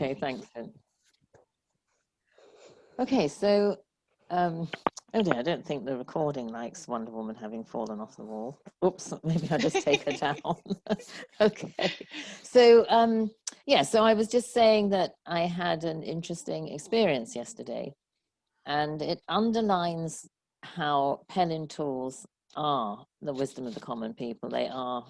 Okay, thanks, Finn. Okay, so, oh dear, I don't think the recording likes Wonder Woman having fallen off the wall. Oops, maybe I'll just take her down. Okay, so, yeah, so I was just saying that I had an interesting experience yesterday, and it underlines how Pellin tools are the wisdom of the common people. They are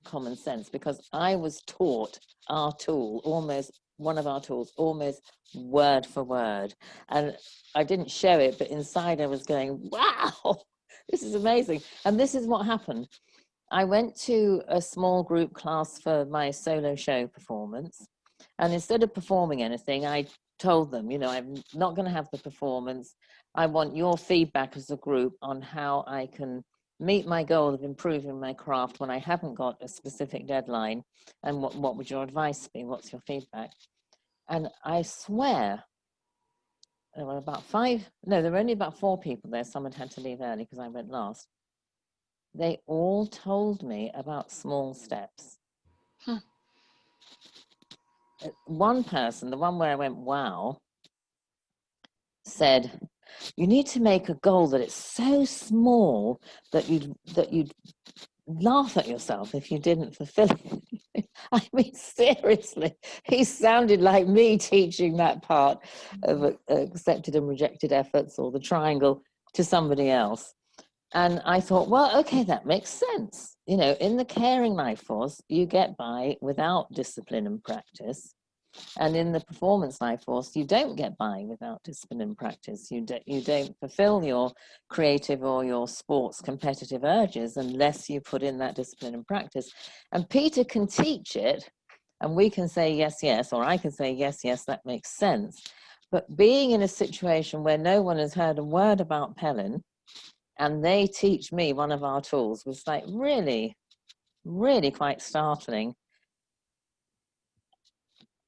common sense, because I was taught our tool, almost one of our tools, almost word for word. And I didn't show it, but inside I was going, wow, this is amazing. And this is what happened. I went to a small group class for my solo show performance. And instead of performing anything, I told them, you know, I'm not going to have the performance. I want your feedback as a group on how I can meet my goal of improving my craft when I haven't got a specific deadline. And what would your advice be? What's your feedback? And I swear, there were about there were only about 4 people there. Someone had to leave early because I went last. They all told me about small steps. One person, the one where I went, wow, said, you need to make a goal that it's so small that you'd laugh at yourself if you didn't fulfill it. I mean, seriously, he sounded like me teaching that part of accepted and rejected efforts, or the triangle, to somebody else. And I thought, well, okay, that makes sense. You know, in the caring life force, you get by without discipline and practice. And in the performance life force, you don't get by without discipline and practice. You don't fulfill your creative or your sports competitive urges unless you put in that discipline and practice. And Peter can teach it, and we can say yes, yes, or I can say yes, yes, that makes sense. But being in a situation where no one has heard a word about Pellin, and they teach me one of our tools, was like really, really quite startling.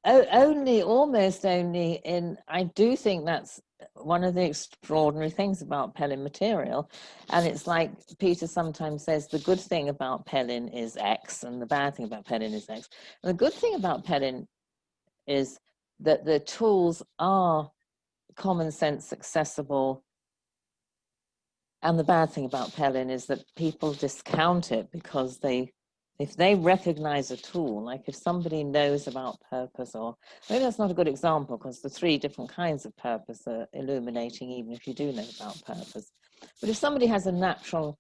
Almost only in, I do think that's one of the extraordinary things about Pellin material. And it's like Peter sometimes says, the good thing about Pellin is X, and the bad thing about Pellin is X. And the good thing about Pellin is that the tools are common sense, accessible. And the bad thing about Pellin is that people discount it because if they recognize a tool, like if somebody knows about purpose, or maybe that's not a good example because the 3 different kinds of purpose are illuminating, even if you do know about purpose. But if somebody has a natural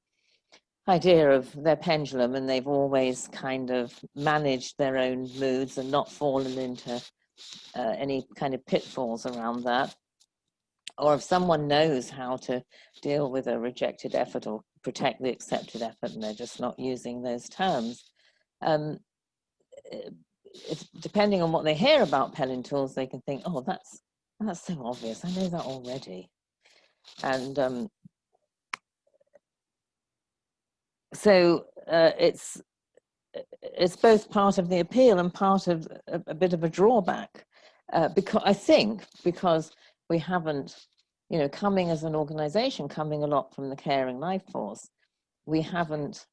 idea of their pendulum and they've always kind of managed their own moods and not fallen into any kind of pitfalls around that, or if someone knows how to deal with a rejected effort or protect the accepted effort and they're just not using those terms, depending on what they hear about Pellin tools, they can think, oh, that's so obvious, I know that already. And so it's both part of the appeal and part of a bit of a drawback, because we haven't, you know, coming as an organization, coming a lot from the caring life force, we haven't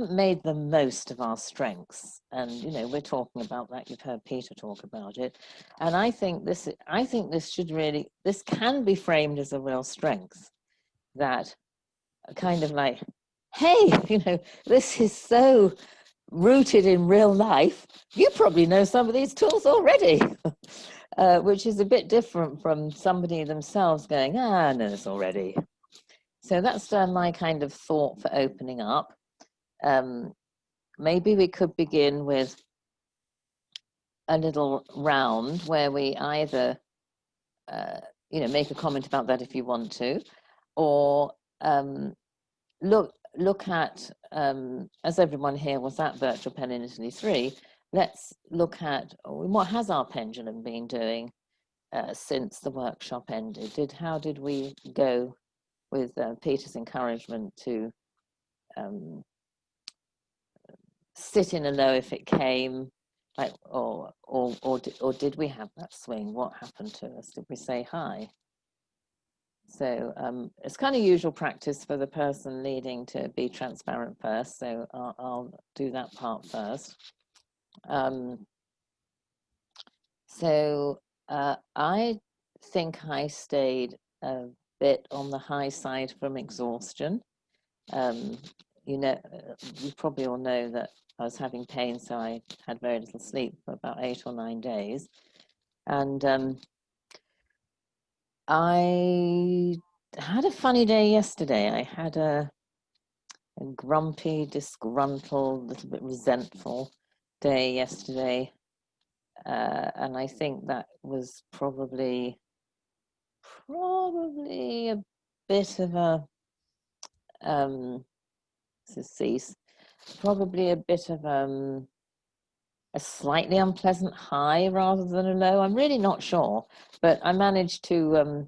made the most of our strengths. And, you know, we're talking about that. You've heard Peter talk about it. And I think this can be framed as a real strength, that kind of like, hey, you know, this is so rooted in real life. You probably know some of these tools already, which is a bit different from somebody themselves going, I know this already. So that's my kind of thought for opening up. Maybe we could begin with a little round where we either, you know, make a comment about that if you want to, or look at, as everyone here was at Virtual Pellin Italy 3, let's look at what has our pendulum been doing since the workshop ended. How did we go with Peter's encouragement to sit in a low if it came, like, or did we have that swing? What happened to us? Did we say hi? So it's kind of usual practice for the person leading to be transparent first. So I'll do that part first. So I think I stayed a bit on the high side from exhaustion. You know, you probably all know that I was having pain, so I had very little sleep for about 8 or 9 days. And I had a funny day yesterday. I had a grumpy, disgruntled, little bit resentful day yesterday. And I think that was probably a bit of a cease, probably a bit of a slightly unpleasant high rather than a low. I'm really not sure, but I managed to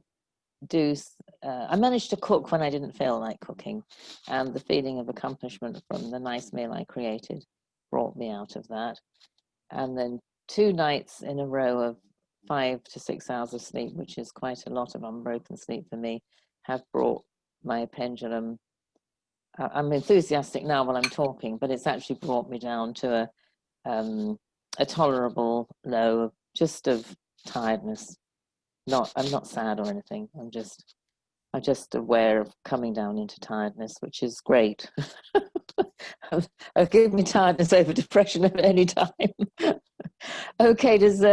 I managed to cook when I didn't feel like cooking, and the feeling of accomplishment from the nice meal I created brought me out of that. And then 2 nights in a row of 5 to 6 hours of sleep, which is quite a lot of unbroken sleep for me, have brought my pendulum. I'm enthusiastic now while I'm talking, but it's actually brought me down to a tolerable low just of tiredness. I'm not sad or anything. I'm just aware of coming down into tiredness, which is great. Give me tiredness over depression at any time. Okay, does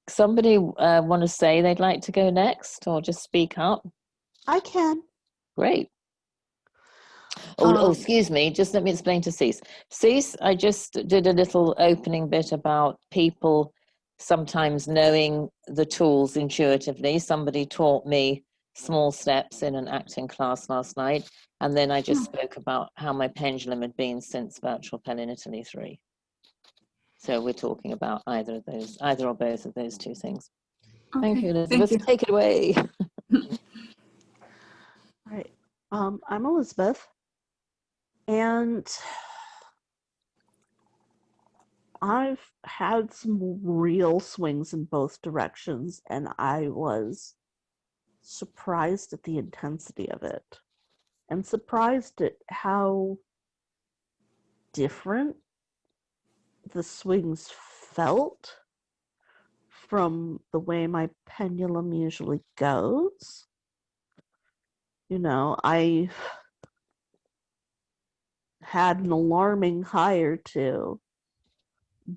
somebody want to say they'd like to go next, or just speak up? I can. Great. Excuse me. Just let me explain to Cease. Cease, I just did a little opening bit about people sometimes knowing the tools intuitively. Somebody taught me small steps in an acting class last night, and then I just spoke about how my pendulum had been since Virtual Pellin Italy 3. So we're talking about either or both of those two things. Okay, thank you, Elizabeth. Thank you. Take it away. All right. I'm Elizabeth, and I've had some real swings in both directions, and I was surprised at the intensity of it, and surprised at how different the swings felt from the way my pendulum usually goes. You know, I had an alarming high or two,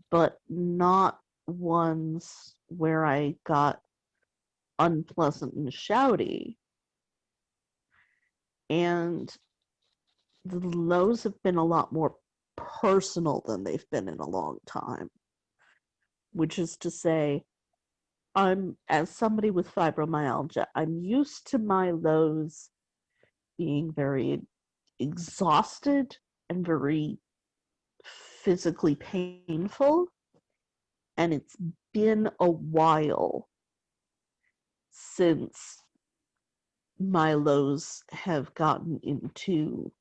but not ones where I got unpleasant and shouty. And the lows have been a lot more personal than they've been in a long time, which is to say, as somebody with fibromyalgia, I'm used to my lows being very exhausted and very physically painful, and it's been a while since my lows have gotten into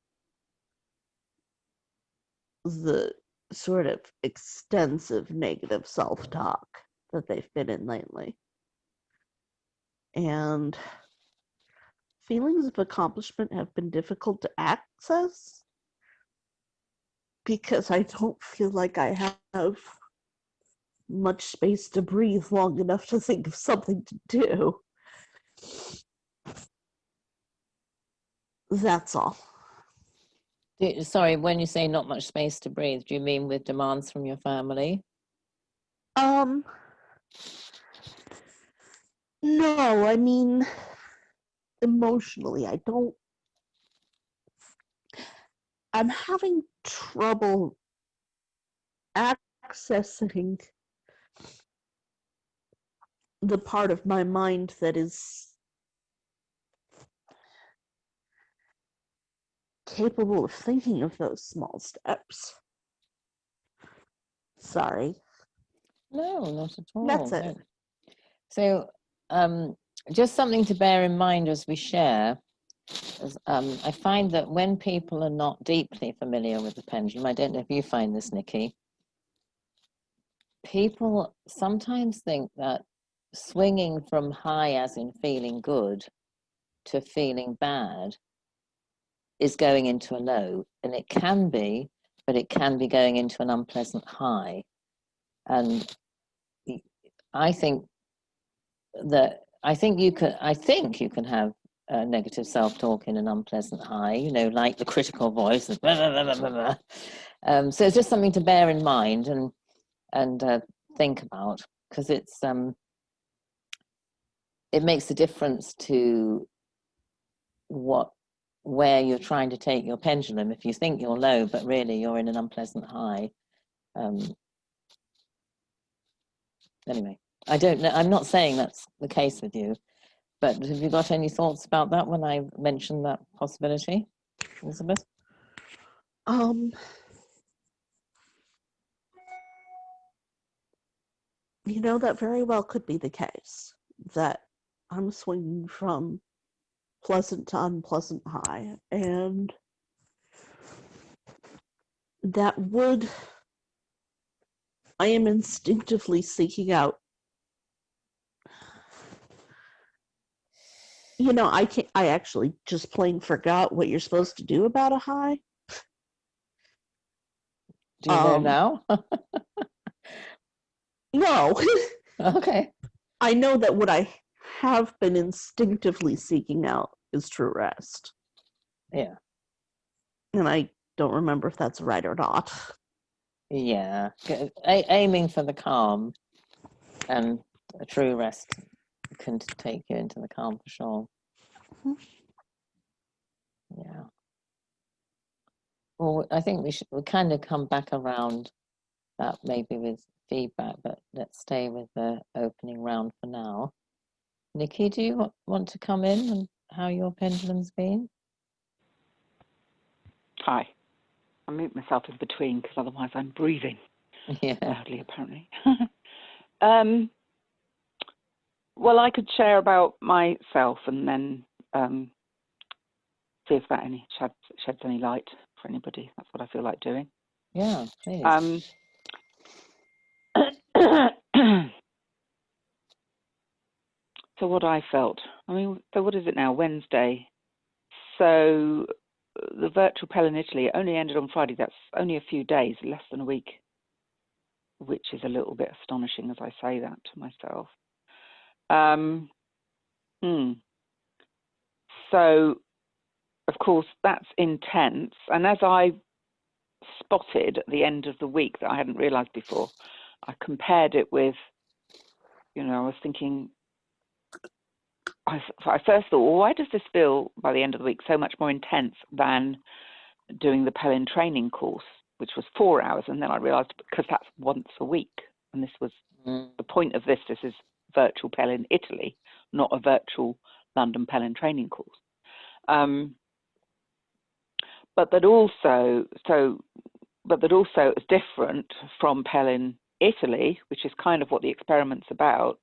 the sort of extensive negative self-talk that they've been in lately. And feelings of accomplishment have been difficult to access because I don't feel like I have much space to breathe long enough to think of something to do. That's all. Sorry, when you say not much space to breathe, do you mean with demands from your family? No, I mean emotionally. I'm having trouble accessing the part of my mind that is capable of thinking of those small steps. Sorry. No, not at all. That's it. So, just something to bear in mind as we share. I find that when people are not deeply familiar with the pendulum, I don't know if you find this, Nicky, people sometimes think that swinging from high, as in feeling good, to feeling bad is going into a low, and it can be, but it can be going into an unpleasant high. And I think you can have negative self-talk in an unpleasant high, you know, like the critical voice. Blah, blah, blah, blah, blah. So it's just something to bear in mind and think about, because it makes a difference to where you're trying to take your pendulum. If you think you're low, but really you're in an unpleasant high. Anyway, I don't know. I'm not saying that's the case with you, but have you got any thoughts about that when I mentioned that possibility, Elizabeth? You know, that very well could be the case, that I'm swinging from pleasant to unpleasant high, and I am instinctively seeking out. You know, I actually just plain forgot what you're supposed to do about a high. Do you know now? No. Okay. I know that what I have been instinctively seeking out is true rest. Yeah. And I don't remember if that's right or not. Yeah. Aiming for the calm, and a true rest can take you into the calm for sure. Yeah. Well, I think we'll kind of come back around that maybe with feedback, but let's stay with the opening round for now. Nicky, do you want to come in and how your pendulum's been? Hi. I mute myself in between because otherwise I'm breathing Yeah. loudly, apparently. Well, I could share about myself and then see if that sheds any light for anybody. That's what I feel like doing. Yeah, please. So what I felt, so what is it now? Wednesday. So the virtual Pellin Italy only ended on Friday. That's only a few days, less than a week, which is a little bit astonishing as I say that to myself. So, of course, that's intense. And as I spotted at the end of the week that I hadn't realized before, I compared it with, I was thinking, I first thought, well, why does this feel by the end of the week so much more intense than doing the Pellin training course, which was 4 hours? And then I realized because that's once a week. And this was the point of this. This is virtual Pellin Italy, not a virtual London Pellin training course. But that also is different from Pellin Italy, which is kind of what the experiment's about,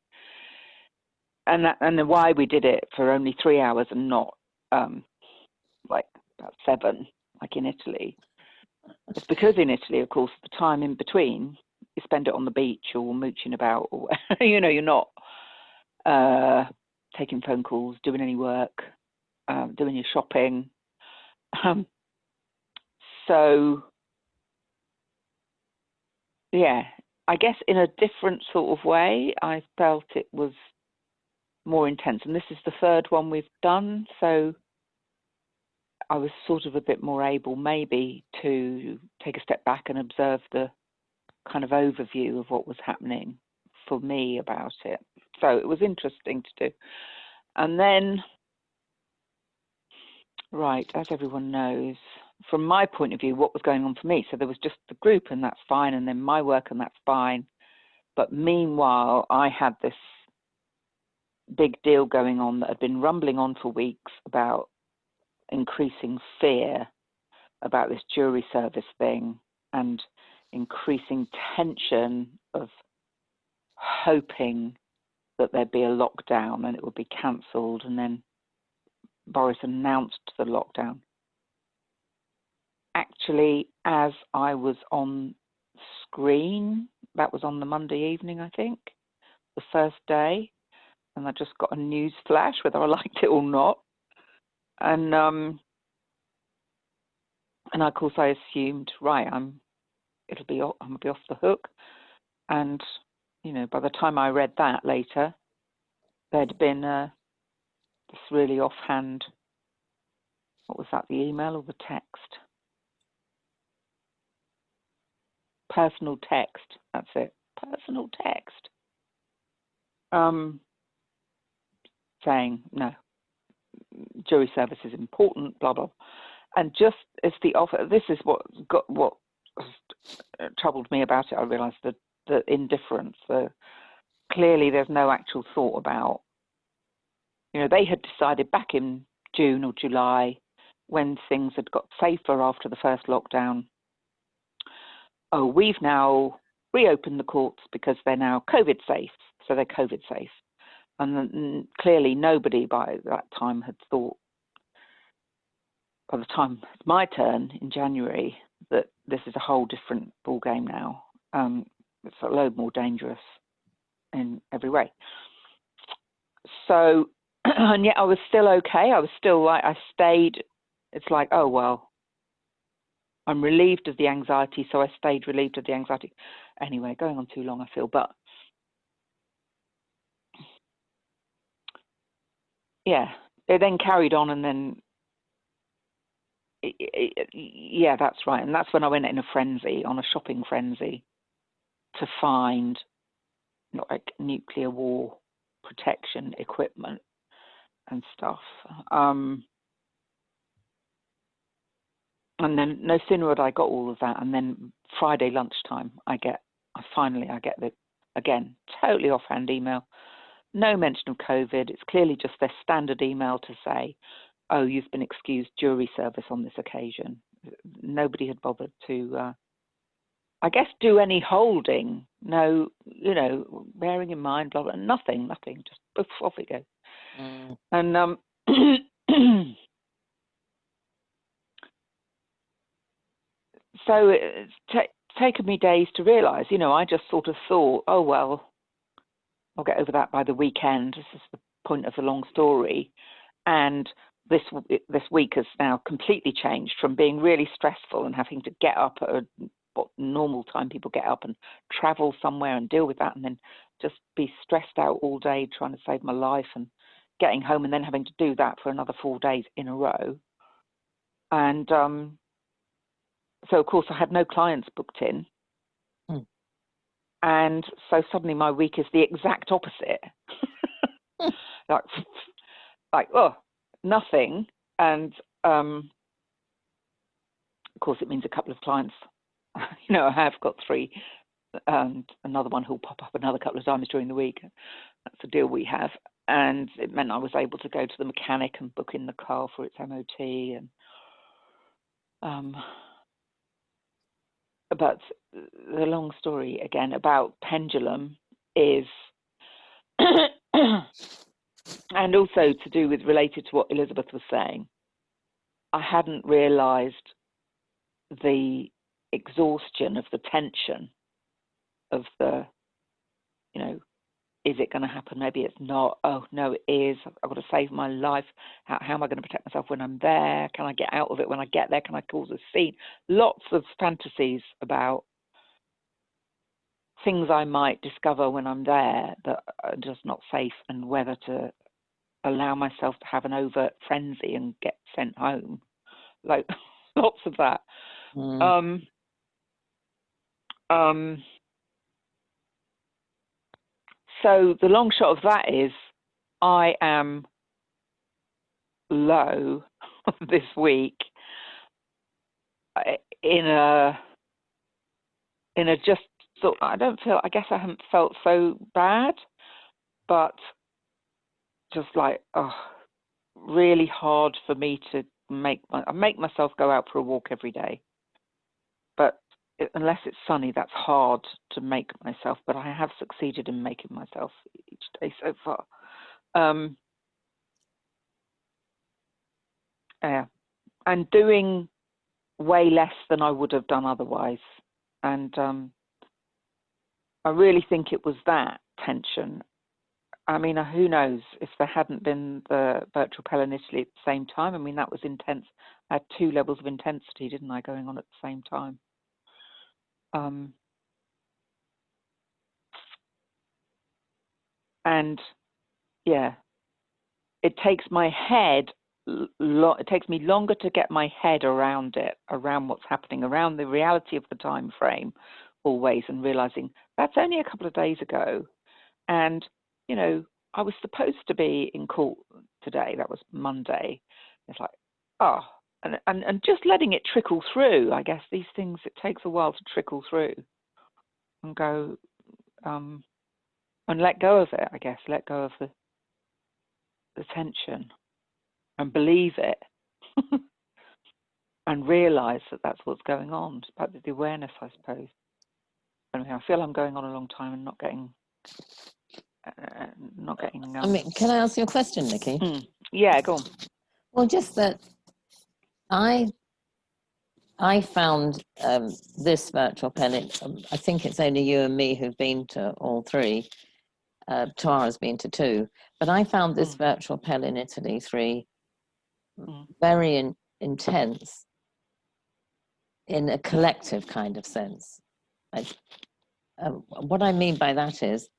and why we did it for only 3 hours and not like about 7, like in Italy. It's because in Italy, of course, the time in between, you spend it on the beach or mooching about, or you're not taking phone calls, doing any work, doing your shopping. So, yeah, I guess in a different sort of way, I felt it was more intense. And this is the third one we've done, so I was sort of a bit more able maybe to take a step back and observe the kind of overview of what was happening for me about it. So it was interesting to do. And then, right, as everyone knows, from my point of view, what was going on for me. So there was just the group and that's fine, and then my work and that's fine. But meanwhile, I had this big deal going on that had been rumbling on for weeks about increasing fear about this jury service thing and increasing tension of hoping that there'd be a lockdown and it would be cancelled. And then Boris announced the lockdown. Actually, as I was on screen, that was on the Monday evening, I think, the first day, and I just got a news flash, whether I liked it or not. And of course I assumed, right, I'm gonna be off the hook. And by the time I read that later, there'd been this really offhand, what was that, the email or the text? Personal text, that's it, personal text. Saying, no, jury service is important, blah, blah. And just as the offer, this is what troubled me about it. I realised that the indifference, clearly there's no actual thought about, they had decided back in June or July when things had got safer after the first lockdown, oh, we've now reopened the courts because they're now COVID safe. So they're COVID safe. And clearly nobody by that time had thought, by the time it's my turn in January, that this is a whole different ball game now. It's a load more dangerous in every way. So, and yet I was still okay. I was still like, I stayed. It's like, oh, well, I'm relieved of the anxiety. So I stayed relieved of the anxiety. Anyway, going on too long, I feel. But yeah, it then carried on, and then yeah, that's right. And that's when I went in a frenzy, on a shopping frenzy, to find like nuclear war protection equipment and stuff. And then no sooner had I got all of that, and then Friday lunchtime, I get the, again, totally offhand email. No mention of COVID. It's clearly just their standard email to say, oh, you've been excused jury service on this occasion. Nobody had bothered to, I guess, do any holding. No, bearing in mind, blah, blah, nothing, just poof, off it goes. Mm. And so it's taken me days to realise, I just sort of thought, oh, well, I'll get over that by the weekend. This is the point of the long story. And this week has now completely changed from being really stressful and having to get up at what normal time people get up and travel somewhere and deal with that, and then just be stressed out all day trying to save my life and getting home and then having to do that for another 4 days in a row. And so, of course, I had no clients booked in. And so suddenly my week is the exact opposite. like, oh, nothing. And, of course, it means a couple of clients. I have got 3 and another one who'll pop up another couple of times during the week. That's the deal we have. And it meant I was able to go to the mechanic and book in the car for its MOT. And but the long story again about pendulum is, and also to do with related to what Elizabeth was saying, I hadn't realised the exhaustion of the tension of the, is it going to happen? Maybe it's not. Oh, no, it is. I've got to save my life. How am I going to protect myself when I'm there? Can I get out of it when I get there? Can I cause a scene? Lots of fantasies about things I might discover when I'm there that are just not safe, and whether to allow myself to have an overt frenzy and get sent home. Like, lots of that. So the long shot of that is I am low this week in a just thought, I guess I haven't felt so bad, but just like, really hard for me to make myself go out for a walk every day. But unless it's sunny, that's hard to make myself, but I have succeeded in making myself each day so far. And doing way less than I would have done otherwise. And I really think it was that tension. I mean, who knows if there hadn't been the virtual Pellin Italy at the same time. I mean, that was intense. I had 2 levels of intensity, didn't I, going on at the same time. And yeah, it takes my head, it takes me longer to get my head around it, around what's happening, around the reality of the time frame always, and realizing that's only a couple of days ago. And, you know, I was supposed to be in court today. That was Monday. It's like, oh, and just letting it trickle through. I guess these things, it takes a while to trickle through and go, and let go of it, I guess, let go of the tension and believe it and realize that that's what's going on. It's about the awareness, I suppose. Anyway, I feel I'm going on a long time and not getting. I mean, can I ask you a question, Nicky? Yeah, go on. Well, just that I found this virtual Pellin. I think it's only you and me who've been to all three. Tara's been to two, but I found this virtual Pellin Italy 3 very intense in a collective kind of sense. Like, what I mean by that is,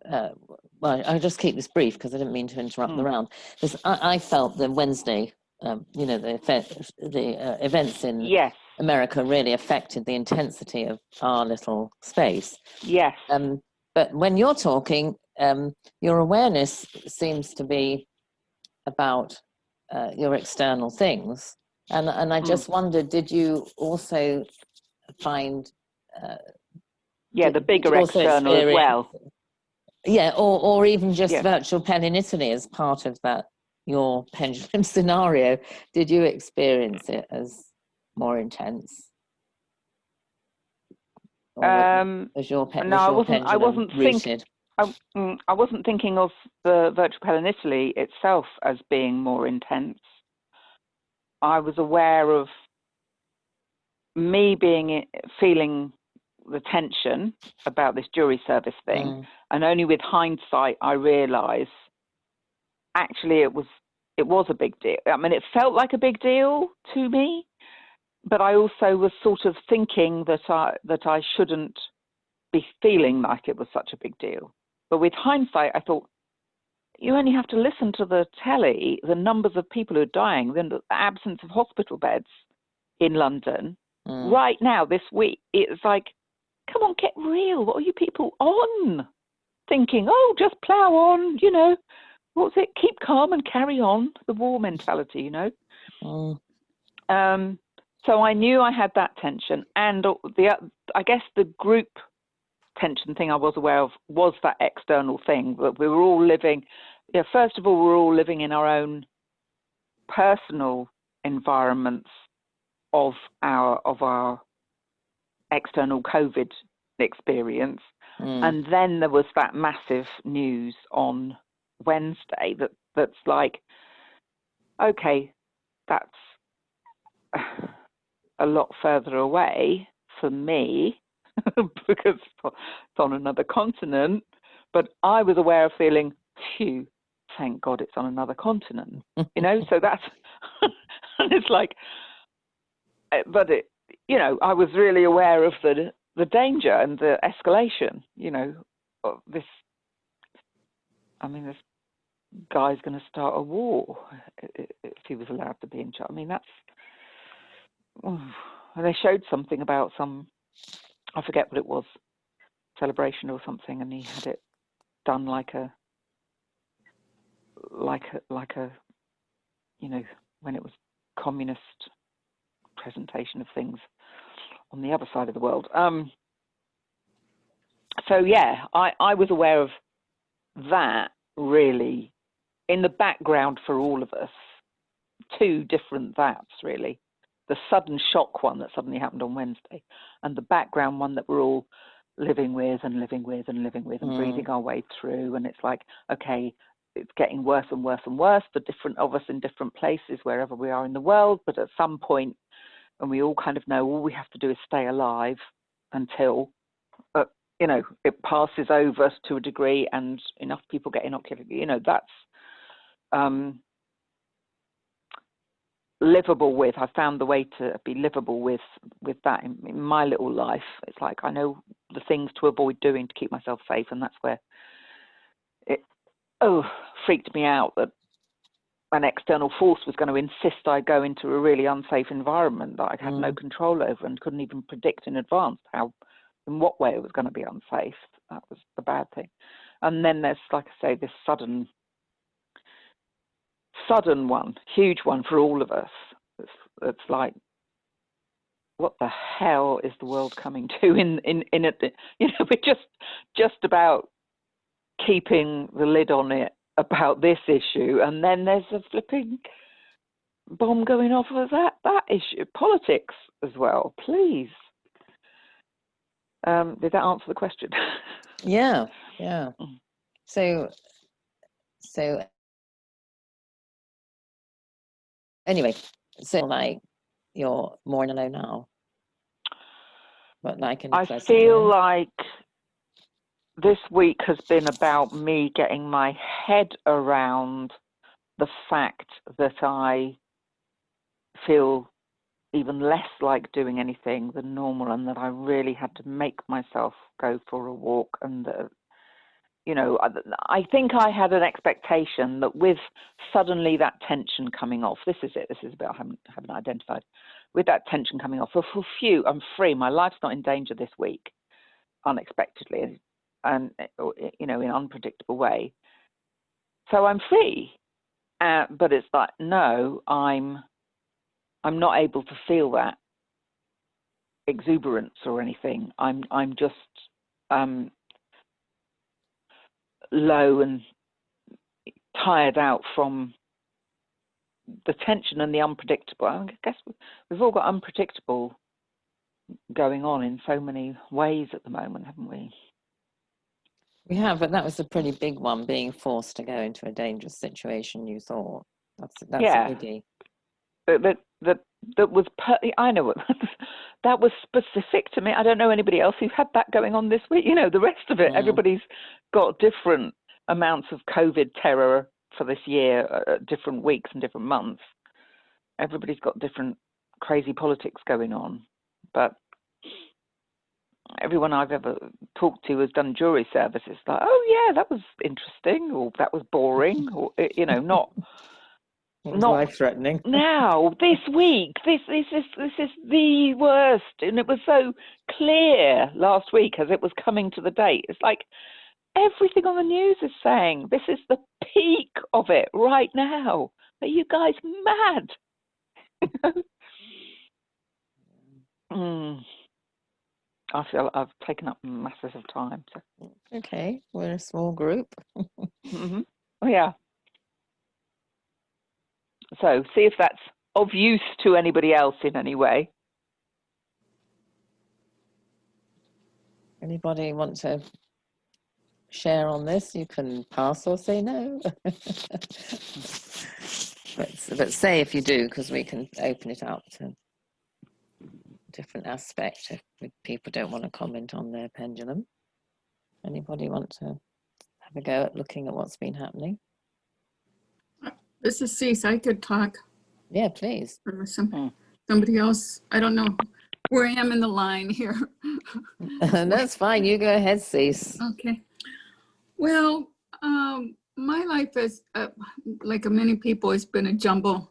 well, I'll just keep this brief because I didn't mean to interrupt the round. Because I felt that Wednesday, you know, the events in America really affected the intensity of our little space. Yes. But when you're talking, your awareness seems to be about your external things. And I just wondered, did you also find... the bigger external as well. Yeah, or even just virtual Pellin Italy as part of that, your pendulum scenario. Did you experience it as more intense? As your pendulum rooted? I wasn't thinking of the virtual Pellin Italy itself as being more intense. I was aware of me feeling the tension about this jury service thing, and only with hindsight I realised actually it was a big deal. I mean, it felt like a big deal to me, but I also was sort of thinking that I shouldn't be feeling like it was such a big deal. But with hindsight, I thought, you only have to listen to the telly, the numbers of people who are dying, the absence of hospital beds in London right now this week. It's like, come on, get real. What are you people on? Thinking, oh, just plow on, you know, what's it? Keep calm and carry on. The war mentality, you know. So I knew I had that tension, and I guess the group tension thing I was aware of was that external thing that we were all living. Yeah, first of all, we're all living in our own personal environments of our external COVID experience, and then there was that massive news on Wednesday that's like, okay, that's a lot further away for me because it's on another continent, but I was aware of feeling, phew, thank God it's on another continent, you know. So that's and it's like, but it, you know, I was really aware of the danger and the escalation, you know, of this. I mean, this guy's going to start a war if he was allowed to be in charge. I mean, that's. And they showed something about I forget what it was, celebration or something, and he had it done like a, you know, when it was communist presentation of things on the other side of the world. So yeah, I was aware of that really in the background for all of us. Two different that's really. The sudden shock one that suddenly happened on Wednesday, and the background one that we're all living with and breathing our way through. And it's like, okay, it's getting worse and worse and worse for different of us in different places, wherever we are in the world. But at some point, and we all kind of know all we have to do is stay alive until, you know, it passes over to a degree and enough people get inoculated. You know, that's, livable with. I found the way to be livable with that in my little life. It's like I know the things to avoid doing to keep myself safe, and that's where it freaked me out that an external force was going to insist I go into a really unsafe environment that I had no control over and couldn't even predict in advance in what way it was going to be unsafe. That was the bad thing. And then there's, like I say, this sudden one, huge one for all of us. It's like, what the hell is the world coming to in it? You know, we're just about keeping the lid on it about this issue, and then there's a flipping bomb going off of that issue. Politics as well, please. Did that answer the question? Yeah. So anyway, so like you're more in a low now, but like in a I pleasant feel way. like this week has been about me getting my head around the fact that I feel even less like doing anything than normal, and that I really had to make myself go for a walk. And you know, I think I had an expectation that with suddenly that tension coming off, this is a bit I haven't identified, with that tension coming off, for phew, I'm free, my life's not in danger this week, unexpectedly, and you know, in an unpredictable way, so I'm free. But it's like, no, I'm not able to feel that exuberance or anything. I'm just low and tired out from the tension and the unpredictable. I guess we've all got unpredictable going on in so many ways at the moment, haven't we? We have, but that was a pretty big one, being forced to go into a dangerous situation, you thought. That's Yeah. a biggie. That was, I know it, that was specific to me. I don't know anybody else who had that going on this week. You know, the rest of it, everybody's got different amounts of COVID terror for this year, different weeks and different months. Everybody's got different crazy politics going on. But everyone I've ever talked to has done jury service. It's like, oh yeah, that was interesting, or that was boring, or, you know, not life-threatening. Now, this week, this is the worst, and it was so clear last week as it was coming to the date. It's like everything on the news is saying this is the peak of it right now. Are you guys mad? I feel I've taken up masses of time. So. Okay, we're a small group. Oh yeah. So see if that's of use to anybody else in any way. Anybody want to share on this? You can pass or say no. but say if you do, because we can open it up to different aspect if people don't want to comment on their pendulum. Anybody want to have a go at looking at what's been happening? This is Cease. I could talk. Yeah, please. Somebody else. I don't know where I am in the line here. That's fine. You go ahead, Cease. Okay. Well, my life is, like many people, it's been a jumble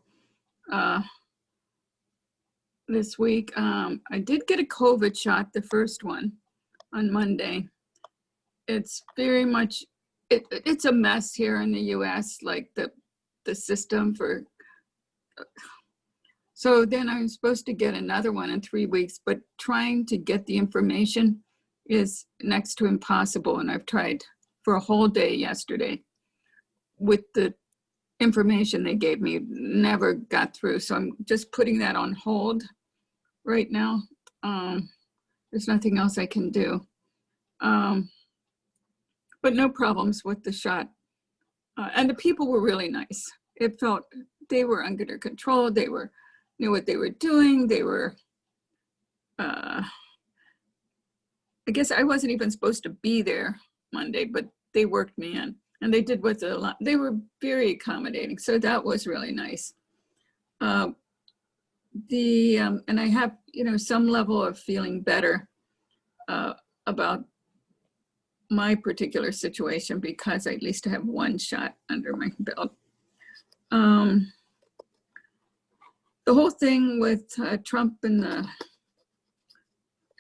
this week. I did get a COVID shot, the first one, on Monday. It's very much, it's a mess here in the U.S., like the system for, so then I'm supposed to get another one in 3 weeks, but trying to get the information is next to impossible. And I've tried for a whole day yesterday with the information they gave me, never got through. So I'm just putting that on hold right now. There's nothing else I can do. But no problems with the shot. And the people were really nice. It felt they were under control. They knew what they were doing. They were, I guess I wasn't even supposed to be there Monday, but they worked me in, and they did with a lot. They were very accommodating. So that was really nice. and I have, some level of feeling better about my particular situation because I at least have one shot under my belt. The whole thing with Trump and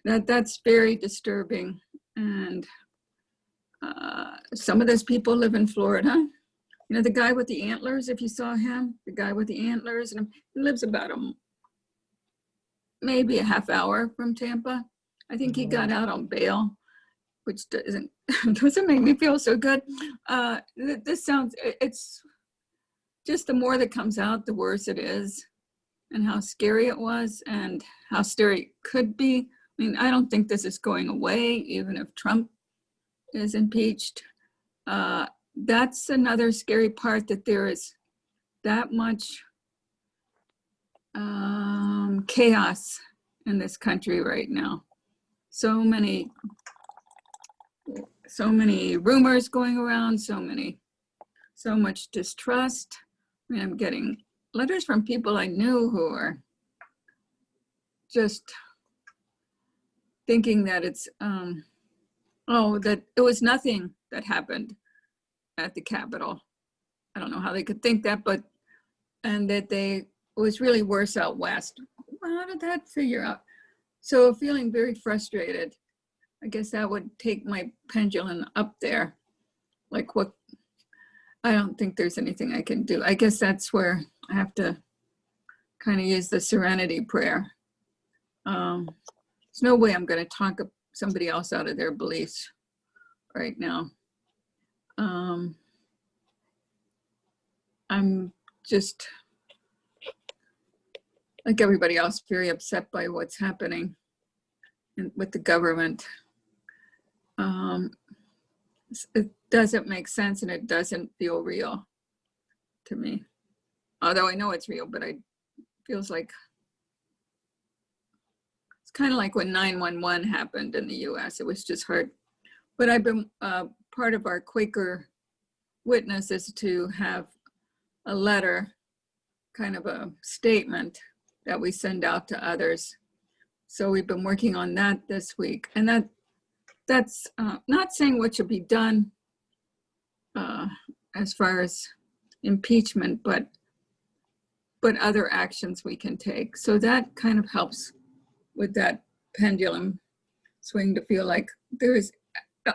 that's very disturbing. And some of those people live in Florida. The guy with the antlers, if you saw him, the guy with the antlers, and he lives about maybe a half hour from Tampa. I think he got out on bail, which doesn't make me feel so good. It's just the more that comes out, the worse it is, and how scary it was and how scary it could be. I mean, I don't think this is going away, even if Trump is impeached. That's another scary part, that there is that much chaos in this country right now. So many rumors going around, so much distrust. I mean, I'm getting letters from people I knew who are just thinking that it's, that it was nothing that happened at the Capitol. I don't know how they could think that, and that it was really worse out west. Well, how did that figure out? So feeling very frustrated. I guess that would take my pendulum up there. Like what, I don't think there's anything I can do. I guess that's where I have to kind of use the serenity prayer. There's no way I'm going to talk somebody else out of their beliefs right now. I'm just, like everybody else, very upset by what's happening with the government. It doesn't make sense, and it doesn't feel real to me. Although I know it's real, but it feels like it's kind of like when 9/11 happened in the US. It was just hard. But I've been part of our Quaker witness is to have a letter, kind of a statement that we send out to others. So we've been working on that this week. And that's not saying what should be done as far as impeachment, but other actions we can take. So that kind of helps with that pendulum swing to feel like there is,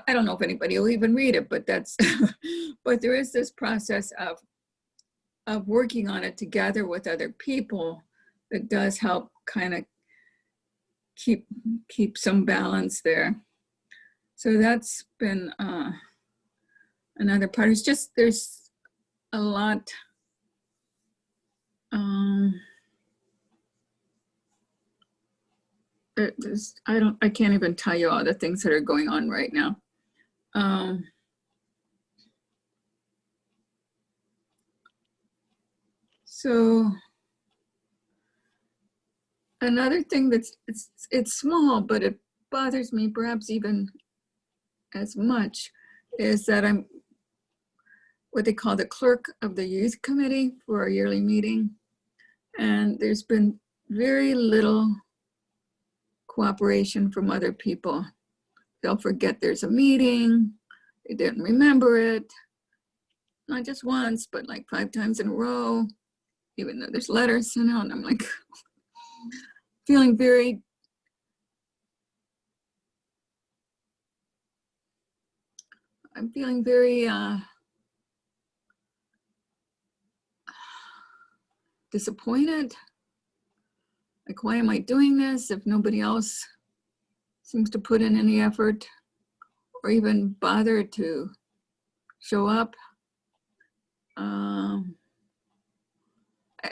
I don't know if anybody will even read it, but that's, but there is this process of working on it together with other people that does help kind of keep some balance there. So that's been another part. It's just, there's a lot. I can't even tell you all the things that are going on right now. So another thing that's, it's small, but it bothers me perhaps even as much, is that I'm what they call the clerk of the youth committee for our yearly meeting. And there's been very little cooperation from other people. They'll forget there's a meeting, they didn't remember it, not just once, but like 5 times in a row, even though there's letters sent out. And I'm like, feeling very, disappointed. Like, why am I doing this if nobody else seems to put in any effort or even bother to show up? I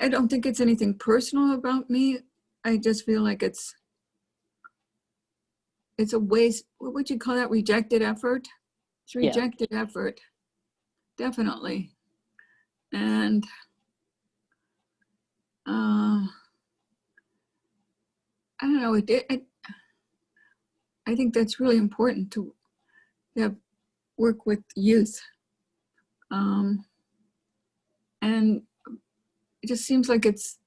don't think it's anything personal about me. I just feel like it's a waste. What would you call that? Rejected effort? It's rejected effort, definitely. And I don't know, I think that's really important to work with youth. And it just seems like it's,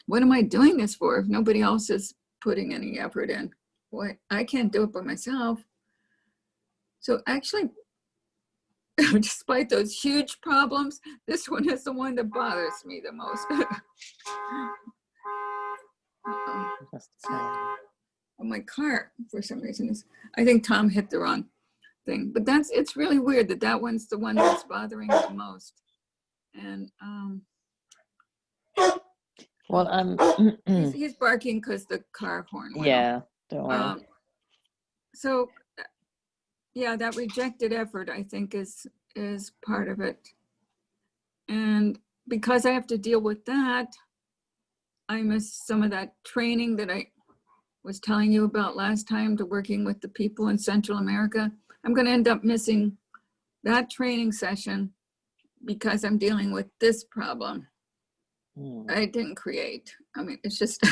what am I doing this for if nobody else is putting any effort in? Why I can't do it by myself. So actually, despite those huge problems, this one is the one that bothers me the most. Just a second. My car, for some reason, is, I think Tom hit the wrong thing. But it's really weird that one's the one that's bothering me the most. And Well, he's barking because the car horn went off. yeah, don't worry. So yeah, that rejected effort, I think, is part of it. And because I have to deal with that, I miss some of that training that I was telling you about last time, to working with the people in Central America. I'm going to end up missing that training session because I'm dealing with this problem I didn't create. I mean, it's just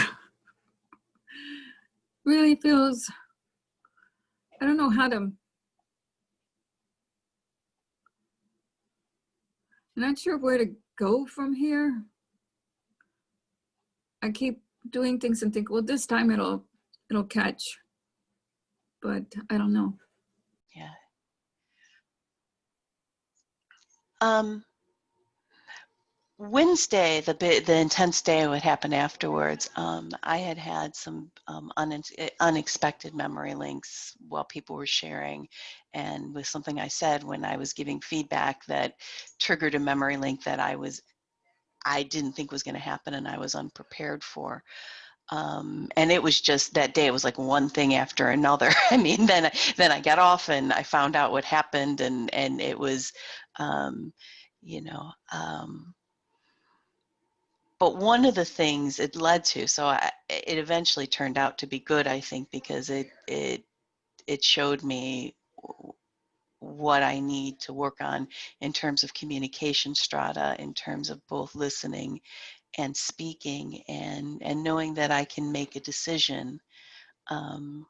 really feels, I don't know how to, I'm not sure where to go from here. I keep doing things and think, well, this time it'll catch, but I don't know. Yeah. Wednesday, the intense day, what happened afterwards, I had some unexpected memory links while people were sharing, and with something I said when I was giving feedback that triggered a memory link that I didn't think was going to happen and I was unprepared for. And it was just that day, it was like one thing after another. I mean, then I got off and I found out what happened, and it was, but one of the things it led to, so it eventually turned out to be good, I think, because it showed me what I need to work on in terms of communication strata, in terms of both listening and speaking, and knowing that I can make a decision, and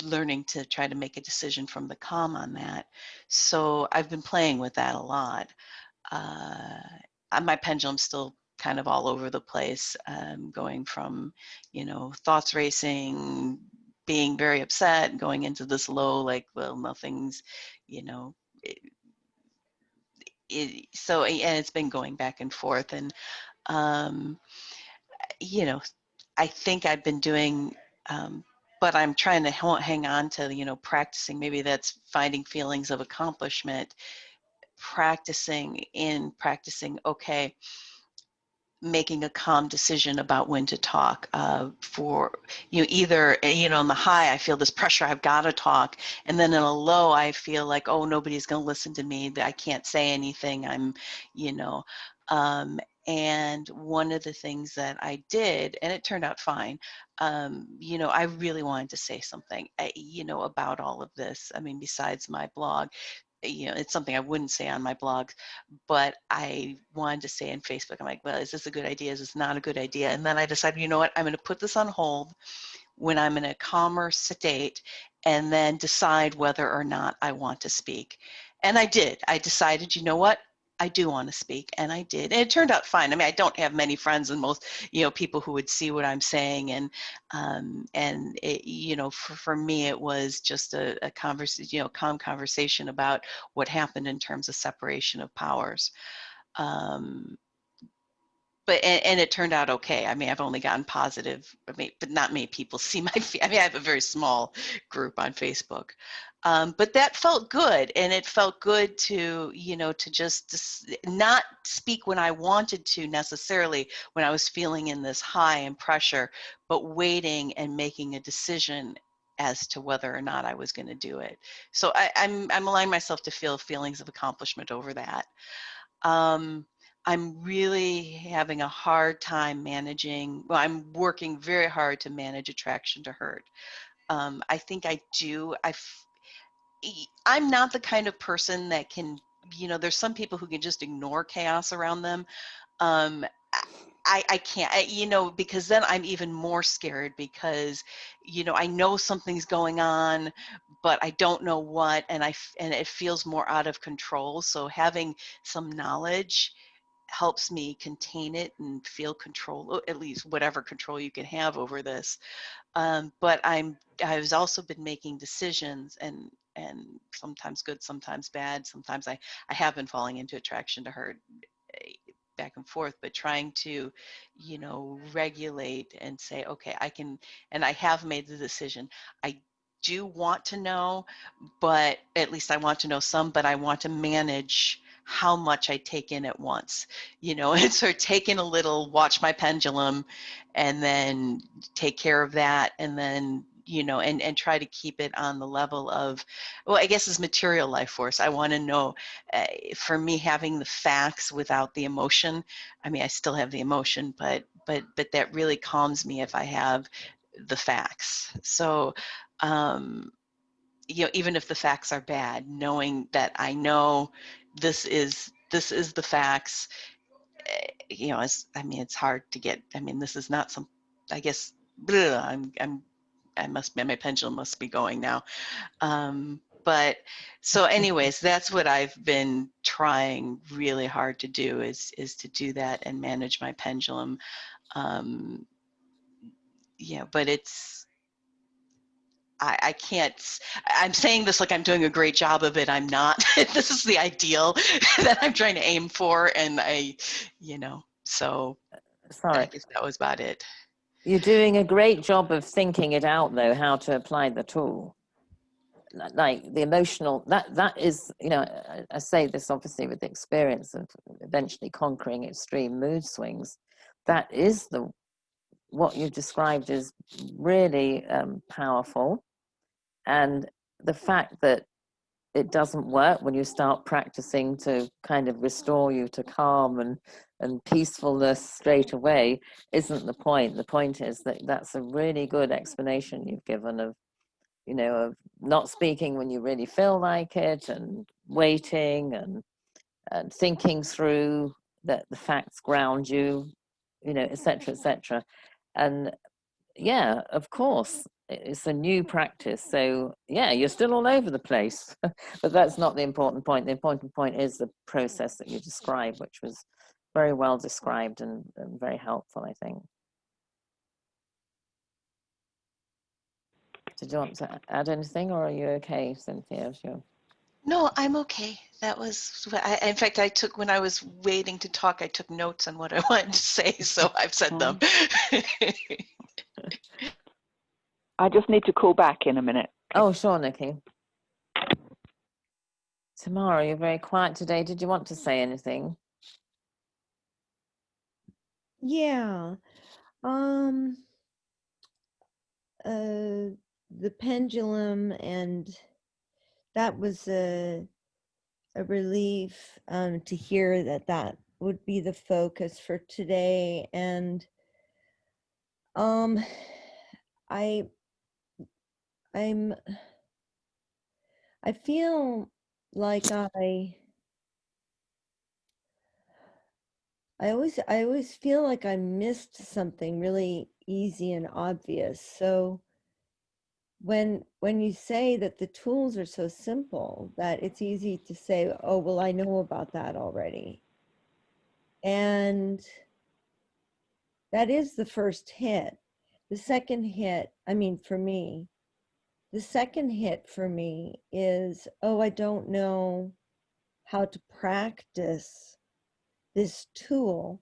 learning to try to make a decision from the calm on that. So I've been playing with that a lot. My pendulum's still kind of all over the place, going from, thoughts racing, being very upset, going into this low, like, well, nothing's, so, and it's been going back and forth. And, I think I've been doing, but I'm trying to hang on to, practicing. Maybe that's finding feelings of accomplishment, practicing, okay, making a calm decision about when to talk, for either in the high I feel this pressure, I've got to talk, and then in a low I feel like, oh, nobody's going to listen to me, that I can't say anything, I'm and one of the things that I did, and it turned out fine, I really wanted to say something about all of this. I mean, besides my blog, it's something I wouldn't say on my blog, but I wanted to say on Facebook. I'm like, well, is this a good idea? Is this not a good idea? And then I decided, you know what, I'm going to put this on hold when I'm in a calmer state, and then decide whether or not I want to speak. And I did. I decided, you know what, I do want to speak, and I did. And it turned out fine. I mean, I don't have many friends, and most, people who would see what I'm saying, and it, for me, it was just a conversation, calm conversation about what happened in terms of separation of powers. But it turned out okay. I mean, I've only gotten positive, but not many people see my I mean, I have a very small group on Facebook. But that felt good, and it felt good to, to just not speak when I wanted to necessarily, when I was feeling in this high and pressure, but waiting and making a decision as to whether or not I was going to do it. So I'm allowing myself to feel feelings of accomplishment over that. I'm really having a hard time managing, well, I'm working very hard to manage attraction to hurt. I think I do. I'm not the kind of person that can, there's some people who can just ignore chaos around them. I can't, because then I'm even more scared, because, I know something's going on, but I don't know what, and it feels more out of control. So having some knowledge helps me contain it and feel control, at least whatever control you can have over this. But I've also been making decisions, and sometimes good, sometimes bad. Sometimes I have been falling into attraction to her, back and forth, but trying to, regulate and say, okay, I can, and I have made the decision. I do want to know, but at least I want to know some, but I want to manage how much I take in at once, and so taking a little, watch my pendulum, and then take care of that, and then, and try to keep it on the level of, well, I guess is material life force. I want to know, for me, having the facts without the emotion. I mean, I still have the emotion, but that really calms me if I have the facts. So, even if the facts are bad, knowing that I know this is the facts, it's hard to get. I mean, this is not some, I guess, my pendulum must be going now. But so anyways, that's what I've been trying really hard to do, is to do that and manage my pendulum. But it's, I can't, I'm saying this like I'm doing a great job of it. I'm not. This is the ideal that I'm trying to aim for. And so Sorry. I guess that was about it. You're doing a great job of thinking it out, though, how to apply the tool. Like the emotional, that is, I say this obviously with the experience of eventually conquering extreme mood swings. That is what you've described is really powerful. And the fact that it doesn't work when you start practicing to kind of restore you to calm and peacefulness straight away isn't the point. The point is that that's a really good explanation you've given of, of not speaking when you really feel like it, and waiting and thinking through that the facts ground you, et cetera, et cetera. And yeah, of course, it's a new practice. So yeah, you're still all over the place, but that's not the important point. The important point is the process that you described, which was very well described and very helpful, I think. Did you want to add anything, or are you okay, Cynthia? No, I'm okay. That was, in fact, when I was waiting to talk, I took notes on what I wanted to say, so I've said them. I just need to call back in a minute. Oh, sure, Nicky. Tamara, you're very quiet today. Did you want to say anything? Yeah. The pendulum, and that was a relief to hear that would be the focus for today. And I feel like I always feel like I missed something really easy and obvious. So when you say that the tools are so simple that it's easy to say, oh, well, I know about that already. And that is the first hit. The second hit, for me, the second hit for me is, oh, I don't know how to practice this tool,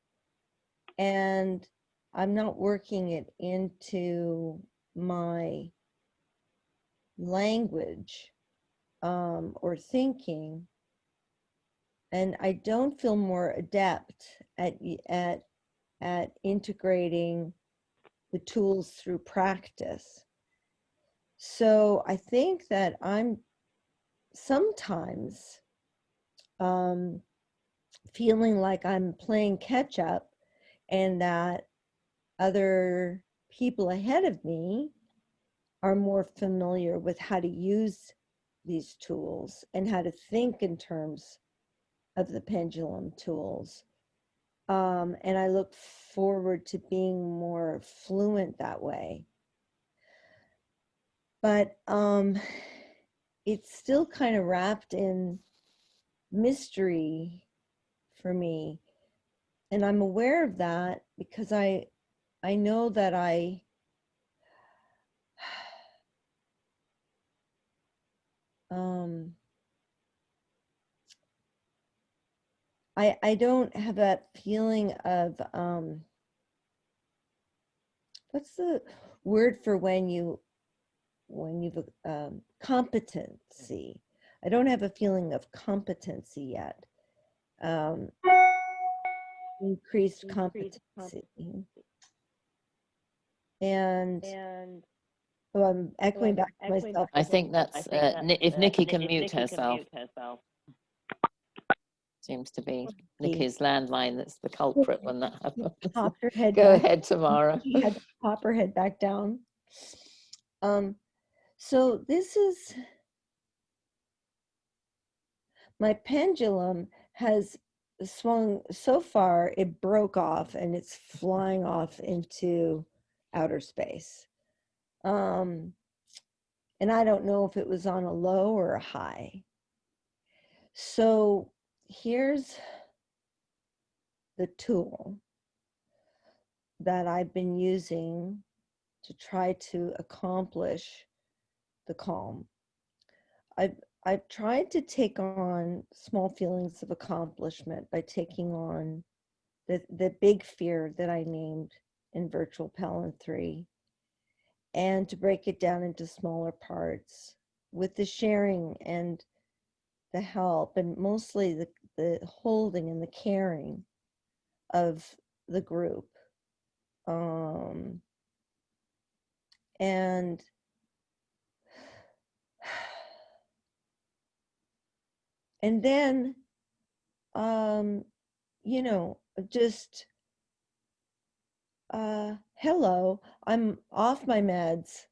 and I'm not working it into my language or thinking, and I don't feel more adept at integrating the tools through practice. So I think that I'm sometimes feeling like I'm playing catch up, and that other people ahead of me are more familiar with how to use these tools and how to think in terms of the pendulum tools. And I look forward to being more fluent that way. But it's still kind of wrapped in mystery for me. and I'm aware of that because I know that I don't have that feeling of what's the word for when you've competency. I don't have a feeling of competency yet. Increased competency. And so I'm echoing back to myself. I think that's if Nikki can mute herself. Seems to be Nikki's landline that's the culprit when that happens. Pop your head Go back. ahead, Tamara. She had to pop her head back down. So this is, my pendulum has swung so far, it broke off and it's flying off into outer space. And I don't know if it was on a low or a high. So here's the tool that I've been using to try to accomplish the calm. I've tried to take on small feelings of accomplishment by taking on the big fear that I named in Virtual Pellin 3, and to break it down into smaller parts with the sharing and the help, and mostly the holding and the caring of the group. And then, you know, just, hello, I'm off my meds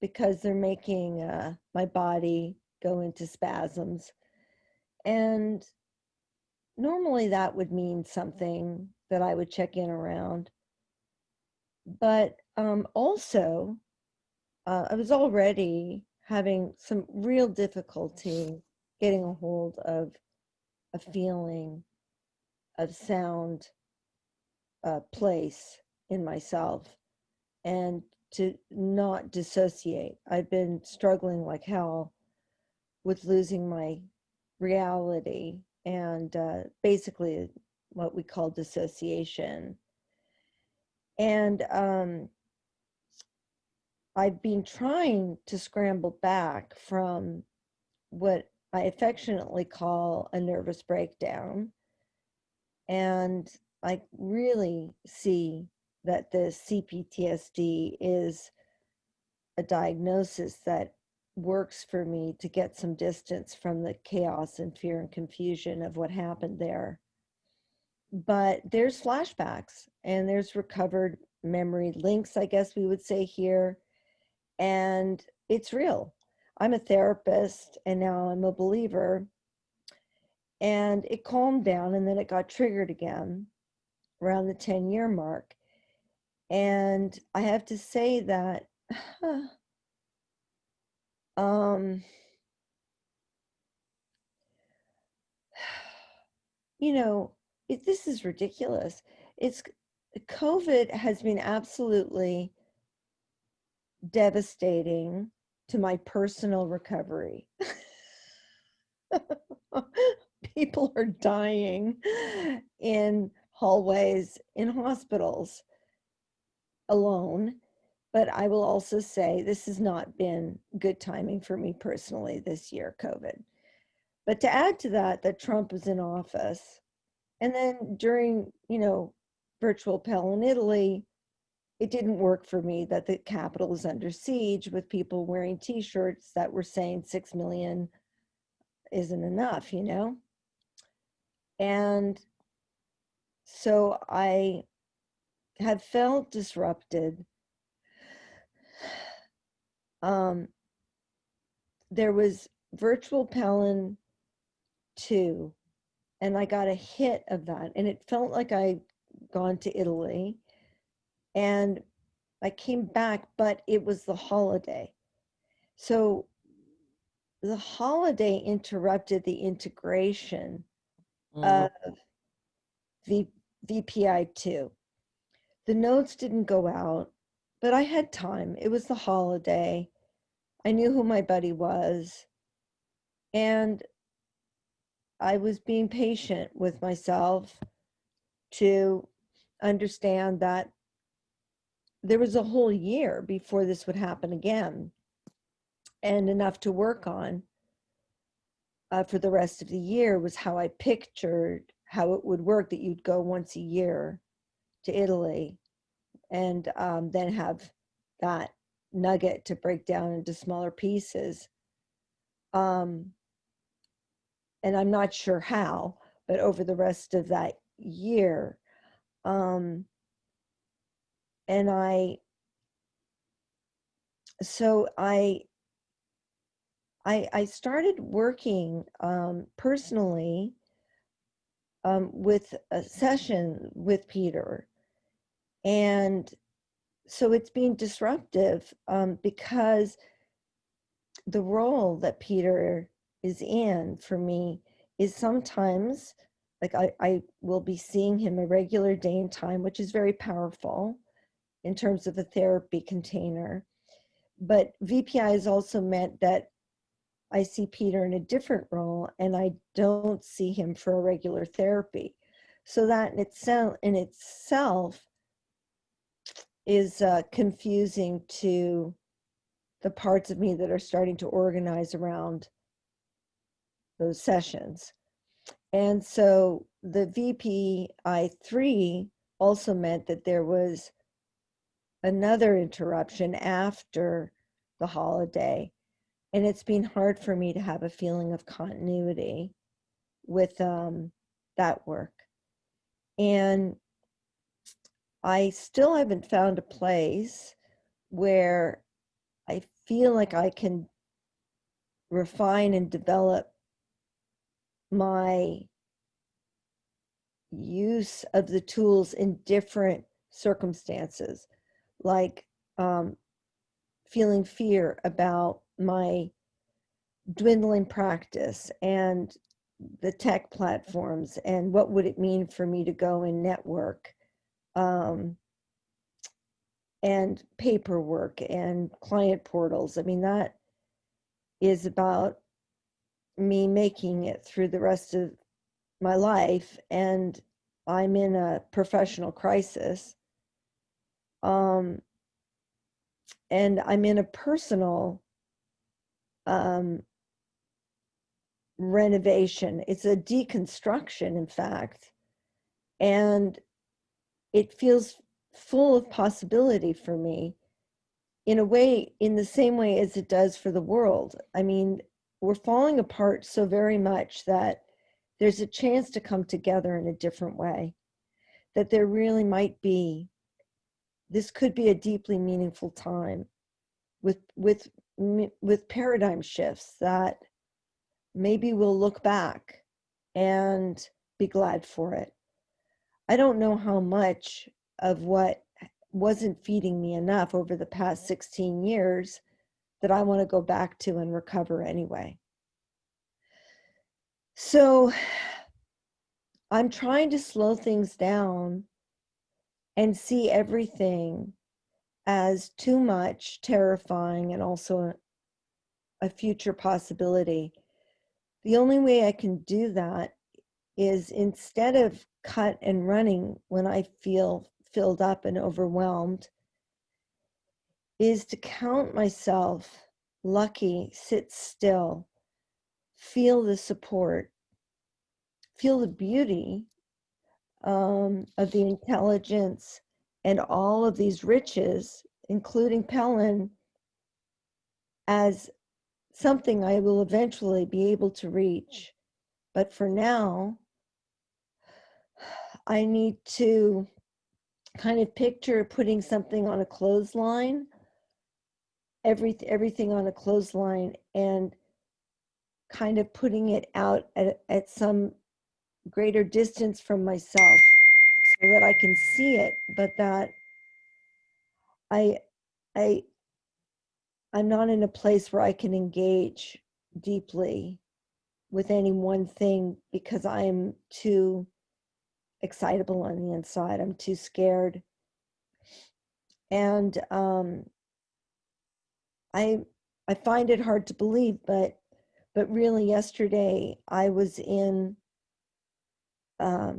because they're making my body go into spasms. And normally that would mean something that I would check in around. But also, I was already having some real difficulty getting a hold of a feeling of sound, place in myself, and to not dissociate. I've been struggling like hell with losing my reality and basically what we call dissociation. And I've been trying to scramble back from what I affectionately call a nervous breakdown. And I really see that the CPTSD is a diagnosis that works for me to get some distance from the chaos and fear and confusion of what happened there. But there's flashbacks and there's recovered memory links, I guess we would say here. And it's real. I'm a therapist and now I'm a believer. And it calmed down and then it got triggered again around the 10-year mark. And I have to say that, you know, this is ridiculous. COVID has been absolutely devastating to my personal recovery. People are dying in hallways in hospitals alone. But I will also say this has not been good timing for me personally this year, COVID. But to add to that, that Trump was in office. And then during, you know, Virtual Pell in Italy, it didn't work for me that the Capitol is under siege with people wearing T-shirts that were saying 6 million isn't enough, you know? And so I have felt disrupted. There was Virtual Pellin 2, and I got a hit of that, and it felt like I'd gone to Italy, and I came back, but it was the holiday. So the holiday interrupted the integration of the VPI 2. The notes didn't go out, but I had time. It was the holiday. I knew who my buddy was. And I was being patient with myself to understand that there was a whole year before this would happen again, and enough to work on for the rest of the year was how I pictured how it would work, that you'd go once a year to Italy and then have that nugget to break down into smaller pieces. And I'm not sure how, but over the rest of that year. And so I started working personally with a session with Peter. And so it's been disruptive because the role that Peter is in for me is sometimes, like I will be seeing him a regular day and time, which is very powerful in terms of a therapy container. But VPI has also meant that I see Peter in a different role and I don't see him for a regular therapy. So that in itself is confusing to the parts of me that are starting to organize around those sessions. And so the VPI3 also meant that there was another interruption after the holiday. And it's been hard for me to have a feeling of continuity with that work. And I still haven't found a place where I feel like I can refine and develop my use of the tools in different circumstances, like feeling fear about my dwindling practice and the tech platforms and what would it mean for me to go and network and paperwork and client portals. I mean, that is about me making it through the rest of my life, and I'm in a professional crisis. And I'm in a personal renovation. It's a deconstruction, in fact, and it feels full of possibility for me in a way, in the same way as it does for the world. I mean, we're falling apart so very much that there's a chance to come together in a different way, that there really might be, this could be a deeply meaningful time with paradigm shifts that maybe we'll look back and be glad for it. I don't know how much of what wasn't feeding me enough over the past 16 years that I want to go back to and recover anyway. So I'm trying to slow things down and see everything as too much, terrifying, and also a future possibility. The only way I can do that is, instead of cut and running when I feel filled up and overwhelmed, is to count myself lucky, sit still, feel the support, feel the beauty of the intelligence and all of these riches, including Pellin, as something I will eventually be able to reach. But for now, I need to kind of picture putting something on a clothesline, everything on a clothesline, and kind of putting it out at some greater distance from myself so that I can see it, but that I'm not in a place where I can engage deeply with any one thing because I'm too excitable on the inside. I'm too scared. And I find it hard to believe, but really yesterday I was in a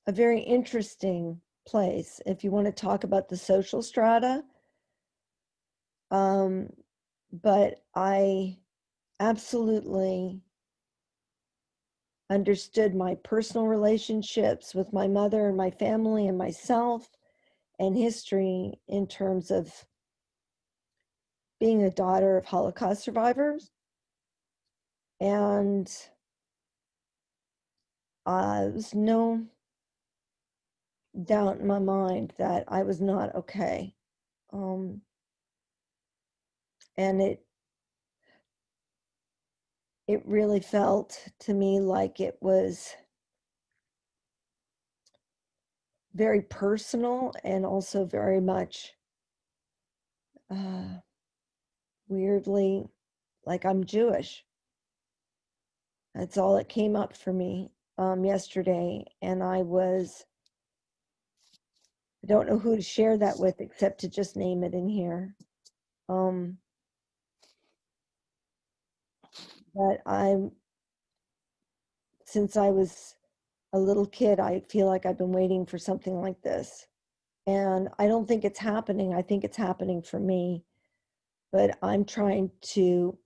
very interesting place. If you want to talk about the social strata, but I absolutely understood my personal relationships with my mother and my family and myself and history in terms of being a daughter of Holocaust survivors. And there's no doubt in my mind that I was not okay. And it really felt to me like it was very personal and also very much weirdly like I'm Jewish. That's all that came up for me yesterday. And I don't know who to share that with except to just name it in here. But since I was a little kid, I feel like I've been waiting for something like this. And I don't think it's happening. I think it's happening for me. But I'm trying to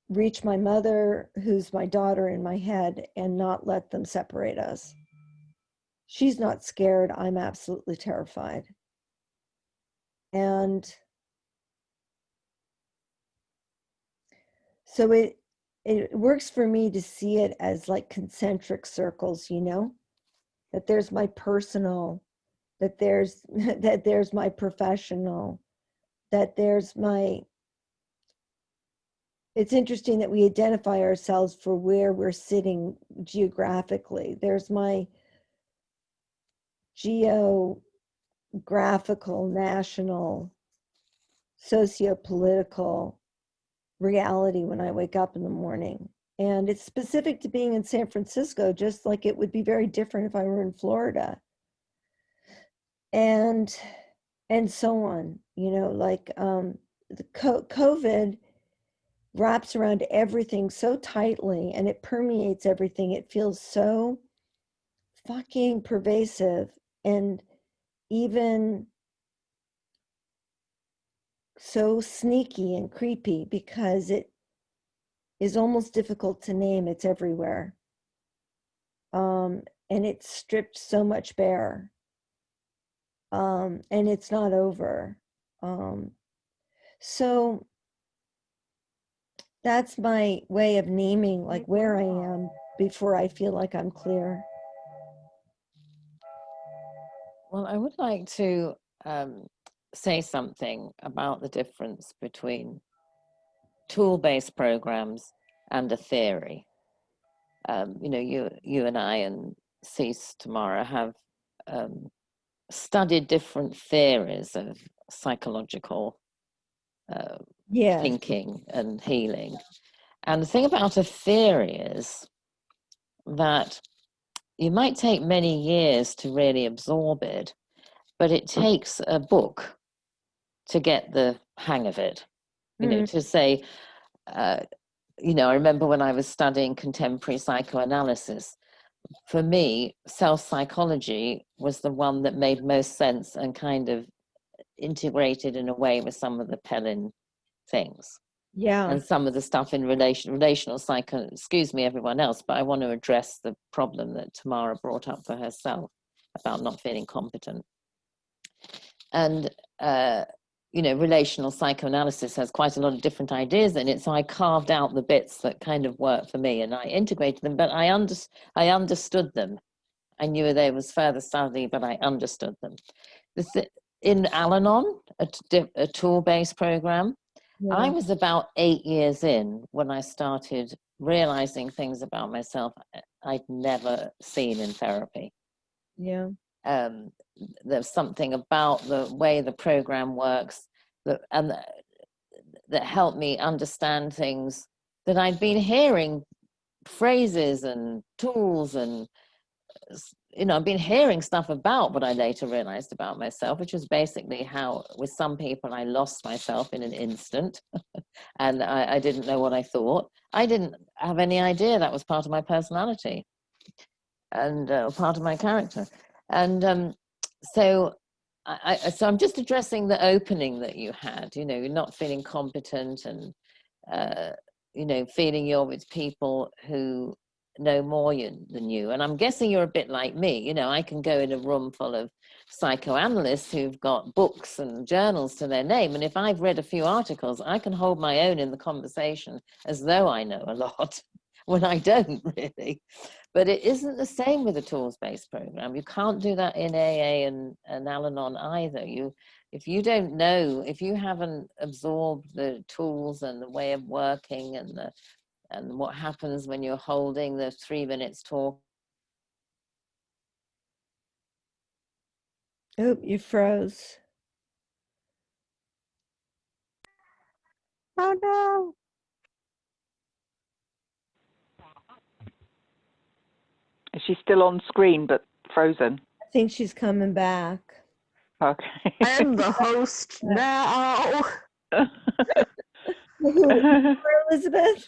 reach my mother, who's my daughter, in my head and not let them separate us. She's not scared. I'm absolutely terrified. And so it works for me to see it as like concentric circles, you know, that there's my personal, that there's that there's my professional, that there's my, it's interesting that we identify ourselves for where we're sitting geographically. There's my geographical, national, socio-political reality when I wake up in the morning. And it's specific to being in San Francisco, just like it would be very different if I were in Florida. And so on, you know, like the COVID wraps around everything so tightly and it permeates everything. It feels so fucking pervasive and even so sneaky and creepy because it is almost difficult to name. It's everywhere. And it's stripped so much bare. And it's not over. So that's my way of naming like where I am before I feel like I'm clear. Well, I would like to say something about the difference between tool-based programs and a theory. You know, you and I and Cease tomorrow have studied different theories of psychological thinking and healing. And the thing about a theory is that you might take many years to really absorb it, but it takes a book to get the hang of it. You know, to say, you know, I remember when I was studying contemporary psychoanalysis, for me, self-psychology was the one that made most sense and kind of integrated in a way with some of the Pellin things. Yeah. And some of the stuff in relational psycho, excuse me, everyone else, but I want to address the problem that Tamara brought up for herself about not feeling competent. And, you know, relational psychoanalysis has quite a lot of different ideas in it. So I carved out the bits that kind of work for me and I integrated them, but I understood them. I knew there was further study, but I understood them. In Al-Anon, a tool-based program, I was about 8 years in when I started realizing things about myself I'd never seen in therapy. Yeah. There's something about the way the program works that helped me understand things that I'd been hearing phrases and tools and, you know, I've been hearing stuff about what I later realized about myself, which was basically how with some people I lost myself in an instant and I didn't know what I thought. I didn't have any idea that was part of my personality and part of my character. And so so I'm just addressing the opening that you had, you know, you're not feeling competent and, you know, feeling you're with people who know more than you. And I'm guessing you're a bit like me. You know, I can go in a room full of psychoanalysts who've got books and journals to their name. And if I've read a few articles, I can hold my own in the conversation as though I know a lot when I don't really. But it isn't the same with a tools-based program. You can't do that in AA and Al-Anon either. If you don't know, if you haven't absorbed the tools and the way of working and what happens when you're holding the 3 minutes talk. Oh, you froze. Oh no. Is she still on screen but frozen? I think she's coming back. Okay. I'm the host now. Elizabeth?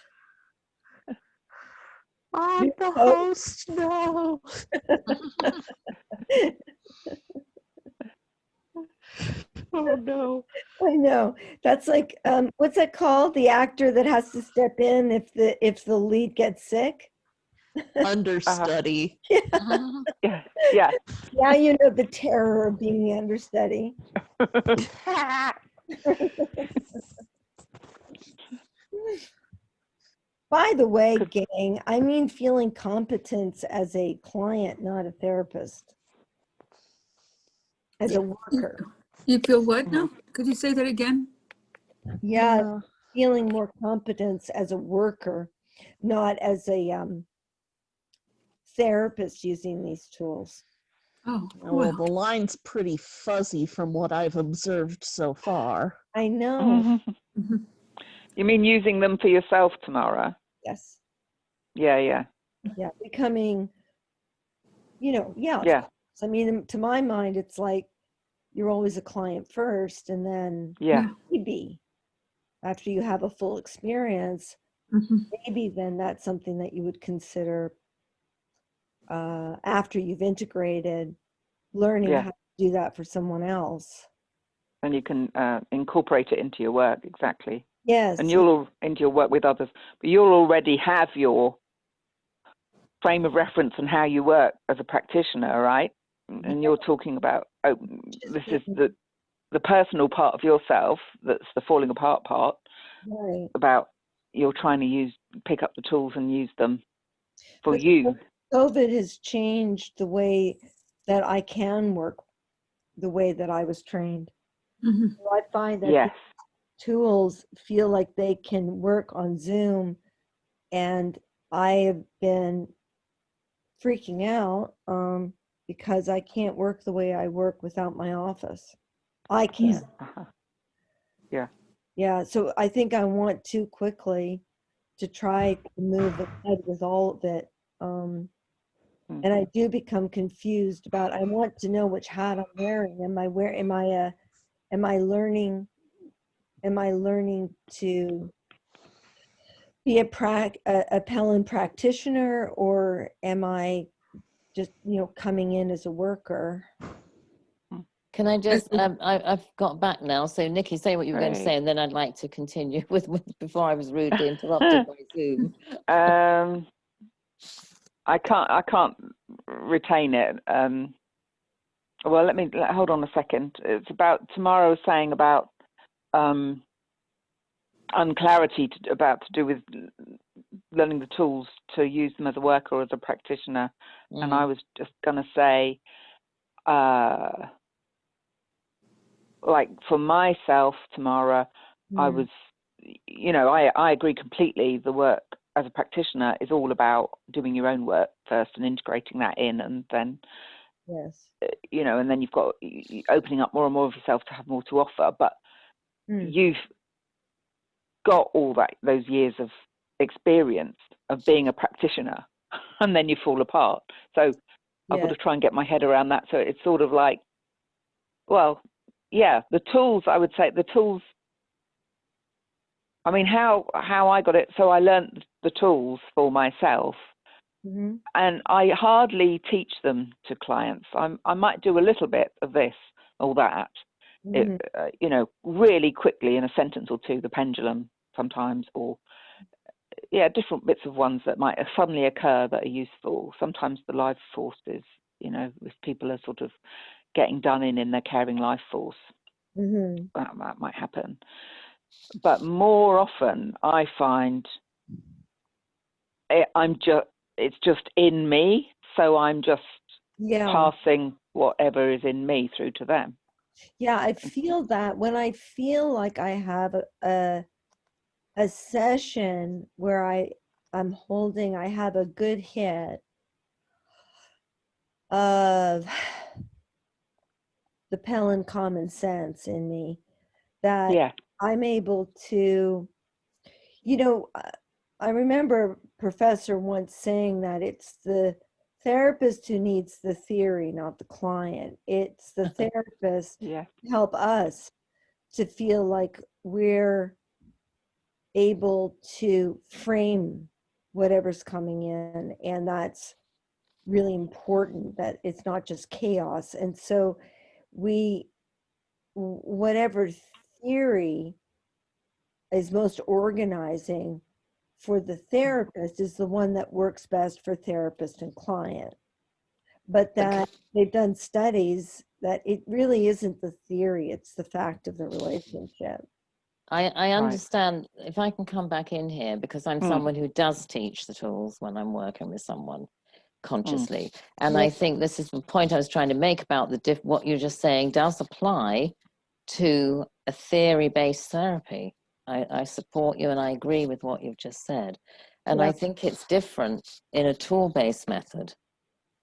I'm the Oh. host now. Oh no. I know. That's like, what's that called? The actor that has to step in if the lead gets sick? Understudy. Yeah. Yeah. Now you know the terror of being the understudy. By the way, gang, I mean feeling competence as a client, not a therapist. As a worker. You feel what now? Could you say that again? Yeah, feeling more competence as a worker, not as a therapist using these tools. Oh, Well, the line's pretty fuzzy from what I've observed so far. I know. You mean using them for yourself, Tamara? Yes. Yeah. Yeah, becoming, you know, yeah. Yeah. I mean, to my mind, it's like you're always a client first, and then Yeah. maybe after you have a full experience, maybe then that's something that you would consider after you've integrated, learning how to do that for someone else. And you can incorporate it into your work, exactly. Yes. And you'll into your work with others, but you'll already have your frame of reference on how you work as a practitioner, right? And you're talking about, this is the personal part of yourself, that's the falling apart part, right. About you're trying to pick up the tools and use them for you. COVID has changed the way that I can work, the way that I was trained. So I find that tools feel like they can work on Zoom, and I have been freaking out because I can't work the way I work without my office. I can't. Yeah, so I think I want to quickly to try to move ahead with all of it. And I do become confused about, I want to know which hat I'm wearing. Am I learning to be a Pellin practitioner, or am I just, you know, coming in as a worker? Can I just, I've got back now. So Nikki, say what you were going to say, and then I'd like to continue with before I was rudely interrupted by Zoom. I can't retain it. Well, hold on a second. It's about Tamara was saying about unclarity to do with learning the tools to use them as a worker or as a practitioner. And I was just going to say, like for myself, Tamara, I was, you know, I agree completely. The work as a practitioner is all about doing your own work first and integrating that in, and then, you know, and then you've got opening up more and more of yourself to have more to offer. But you've got all those years of experience of being a practitioner, and then you fall apart. So I've got Yeah. to try and get my head around that. So it's sort of like, well, yeah, the tools, I would say the tools, I mean, how I got it. So I learned the tools for myself, Mm-hmm. and I hardly teach them to clients. I might do a little bit of this or that, Mm-hmm. you know, really quickly in a sentence or two, the pendulum sometimes, or yeah, different bits of ones that might suddenly occur that are useful. Sometimes the life forces, you know, if people are sort of getting done in their caring life force, Mm-hmm. that might happen. But more often, I find it's just in me, so I'm just Yeah. passing whatever is in me through to them. Yeah, I feel that when I feel like I have a session where I have a good hit of the Pellin common sense in me, that Yeah, I'm able to, I remember a professor once saying that it's the therapist who needs the theory, not the client. It's the therapist yeah, to help us to feel like we're able to frame whatever's coming in. And that's really important, that it's not just chaos. And so whatever theory is most organizing for the therapist is the one that works best for therapist and client. But that they've done studies that it really isn't the theory, it's the fact of the relationship. I right. understand, if I can come back in here, because I'm Mm, someone who does teach the tools when I'm working with someone consciously. And Yeah. I think this is the point I was trying to make about what you're just saying does apply to a theory-based therapy. I support you and I agree with what you've just said. And Yeah. I think it's different in a tool-based method,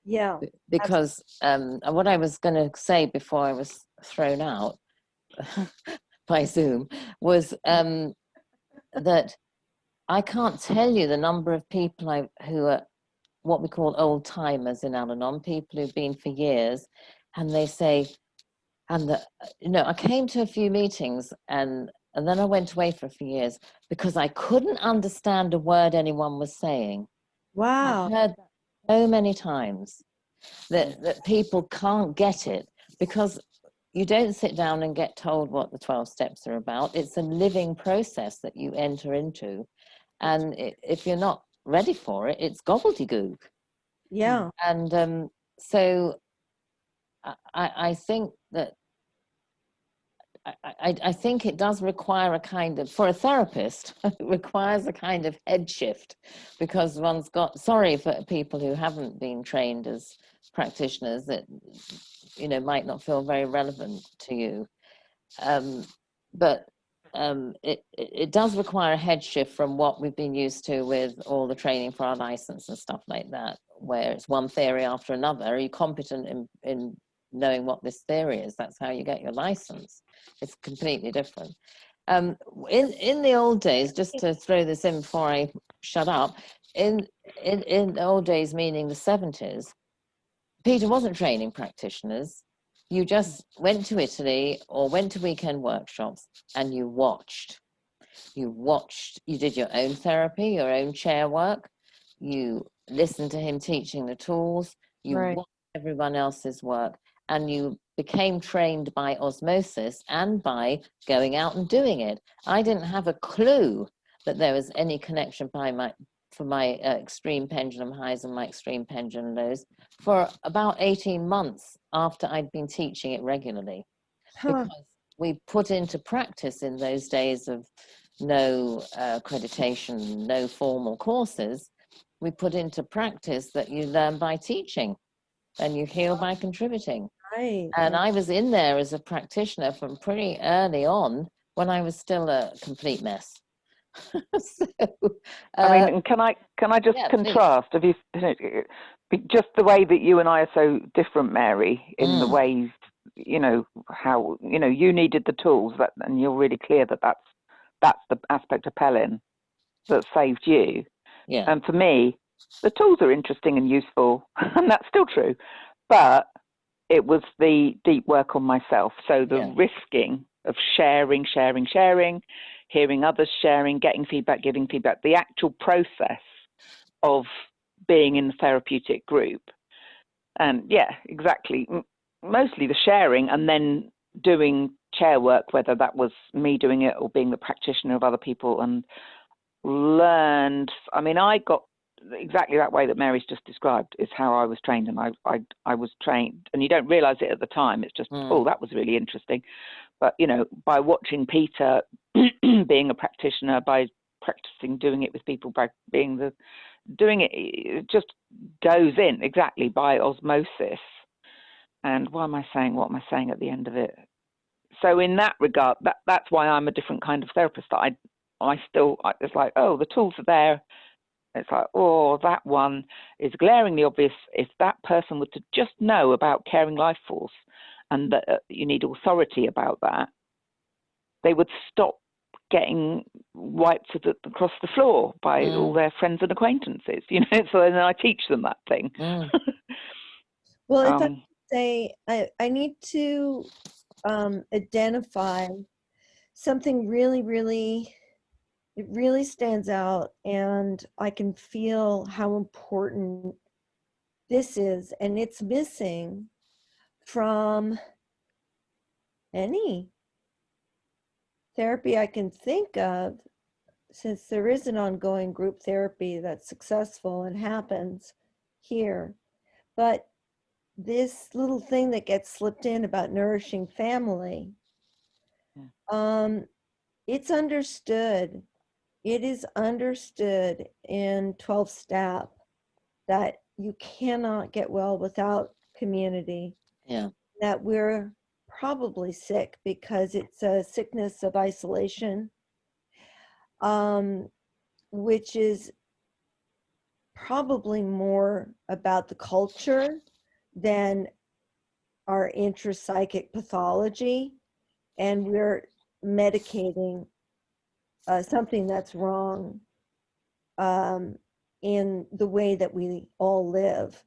Yeah. because what I was going to say before I was thrown out by Zoom was that I can't tell you the number of people who are what we call old timers in Al-Anon, people who've been for years, and they say, I came to a few meetings and then I went away for a few years because I couldn't understand a word anyone was saying. Wow. I've heard that so many times that people can't get it because you don't sit down and get told what the 12 steps are about. It's a living process that you enter into. And if you're not ready for it, it's gobbledygook. Yeah. And so I think that I think it does require a kind of, for a therapist, it requires a kind of head shift, because one's got, sorry for people who haven't been trained as practitioners, that, might not feel very relevant to you. But it does require a head shift from what we've been used to with all the training for our license and stuff like that, where it's one theory after another. Are you competent in knowing what this theory is? That's how you get your license. It's completely different. In the old days, just to throw this in before I shut up, in the old days, meaning the 70s, Peter wasn't training practitioners. You just went to Italy or went to weekend workshops and you watched. You did your own therapy, your own chair work. You listened to him teaching the tools. You Right. watched everyone else's work, and you became trained by osmosis and by going out and doing it. I didn't have a clue that there was any connection for my extreme pendulum highs and my extreme pendulum lows for about 18 months after I'd been teaching it regularly, Huh. because we put into practice in those days of no accreditation, no formal courses, we put into practice that you learn by teaching and you heal by contributing. Right. And I was in there as a practitioner from pretty early on, when I was still a complete mess. So, I mean, can I just yeah, please. contrast? Have you just the way that you and I are so different, Mary, in the ways, how you needed the tools, and you're really clear that that's the aspect of Pellin. that saved you. Yeah. And for me, the tools are interesting and useful, and that's still true. But it was the deep work on myself. So the risking of sharing, hearing others sharing, getting feedback, giving feedback, the actual process of being in the therapeutic group. And yeah, exactly. Mostly the sharing, and then doing chair work, whether that was me doing it or being the practitioner of other people, and learned. I mean, I got exactly that way that Mary's just described is how I was trained, and I was trained, and you don't realize it at the time. It's just, oh, that was really interesting. But you know, by watching Peter being a practitioner, by practicing doing it with people, by doing it, it just goes in exactly by osmosis. And what am I saying at the end of it? So in that regard, that's why I'm a different kind of therapist. It's like, oh, the tools are there. It's like, oh, that one is glaringly obvious. If that person were to just know about caring life force and that you need authority about that, they would stop getting wiped across the floor by all their friends and acquaintances, you know. So then I teach them that thing. Well, if I say I need to identify something really, it really stands out, and I can feel how important this is, and it's missing from any therapy I can think of, since there is an ongoing group therapy that's successful and happens here. But this little thing that gets slipped in about nourishing family, it's understood. It is understood in 12-step that you cannot get well without community. Yeah. That we're probably sick because it's a sickness of isolation, which is probably more about the culture than our intrapsychic pathology, and we're medicating something that's wrong in the way that we all live.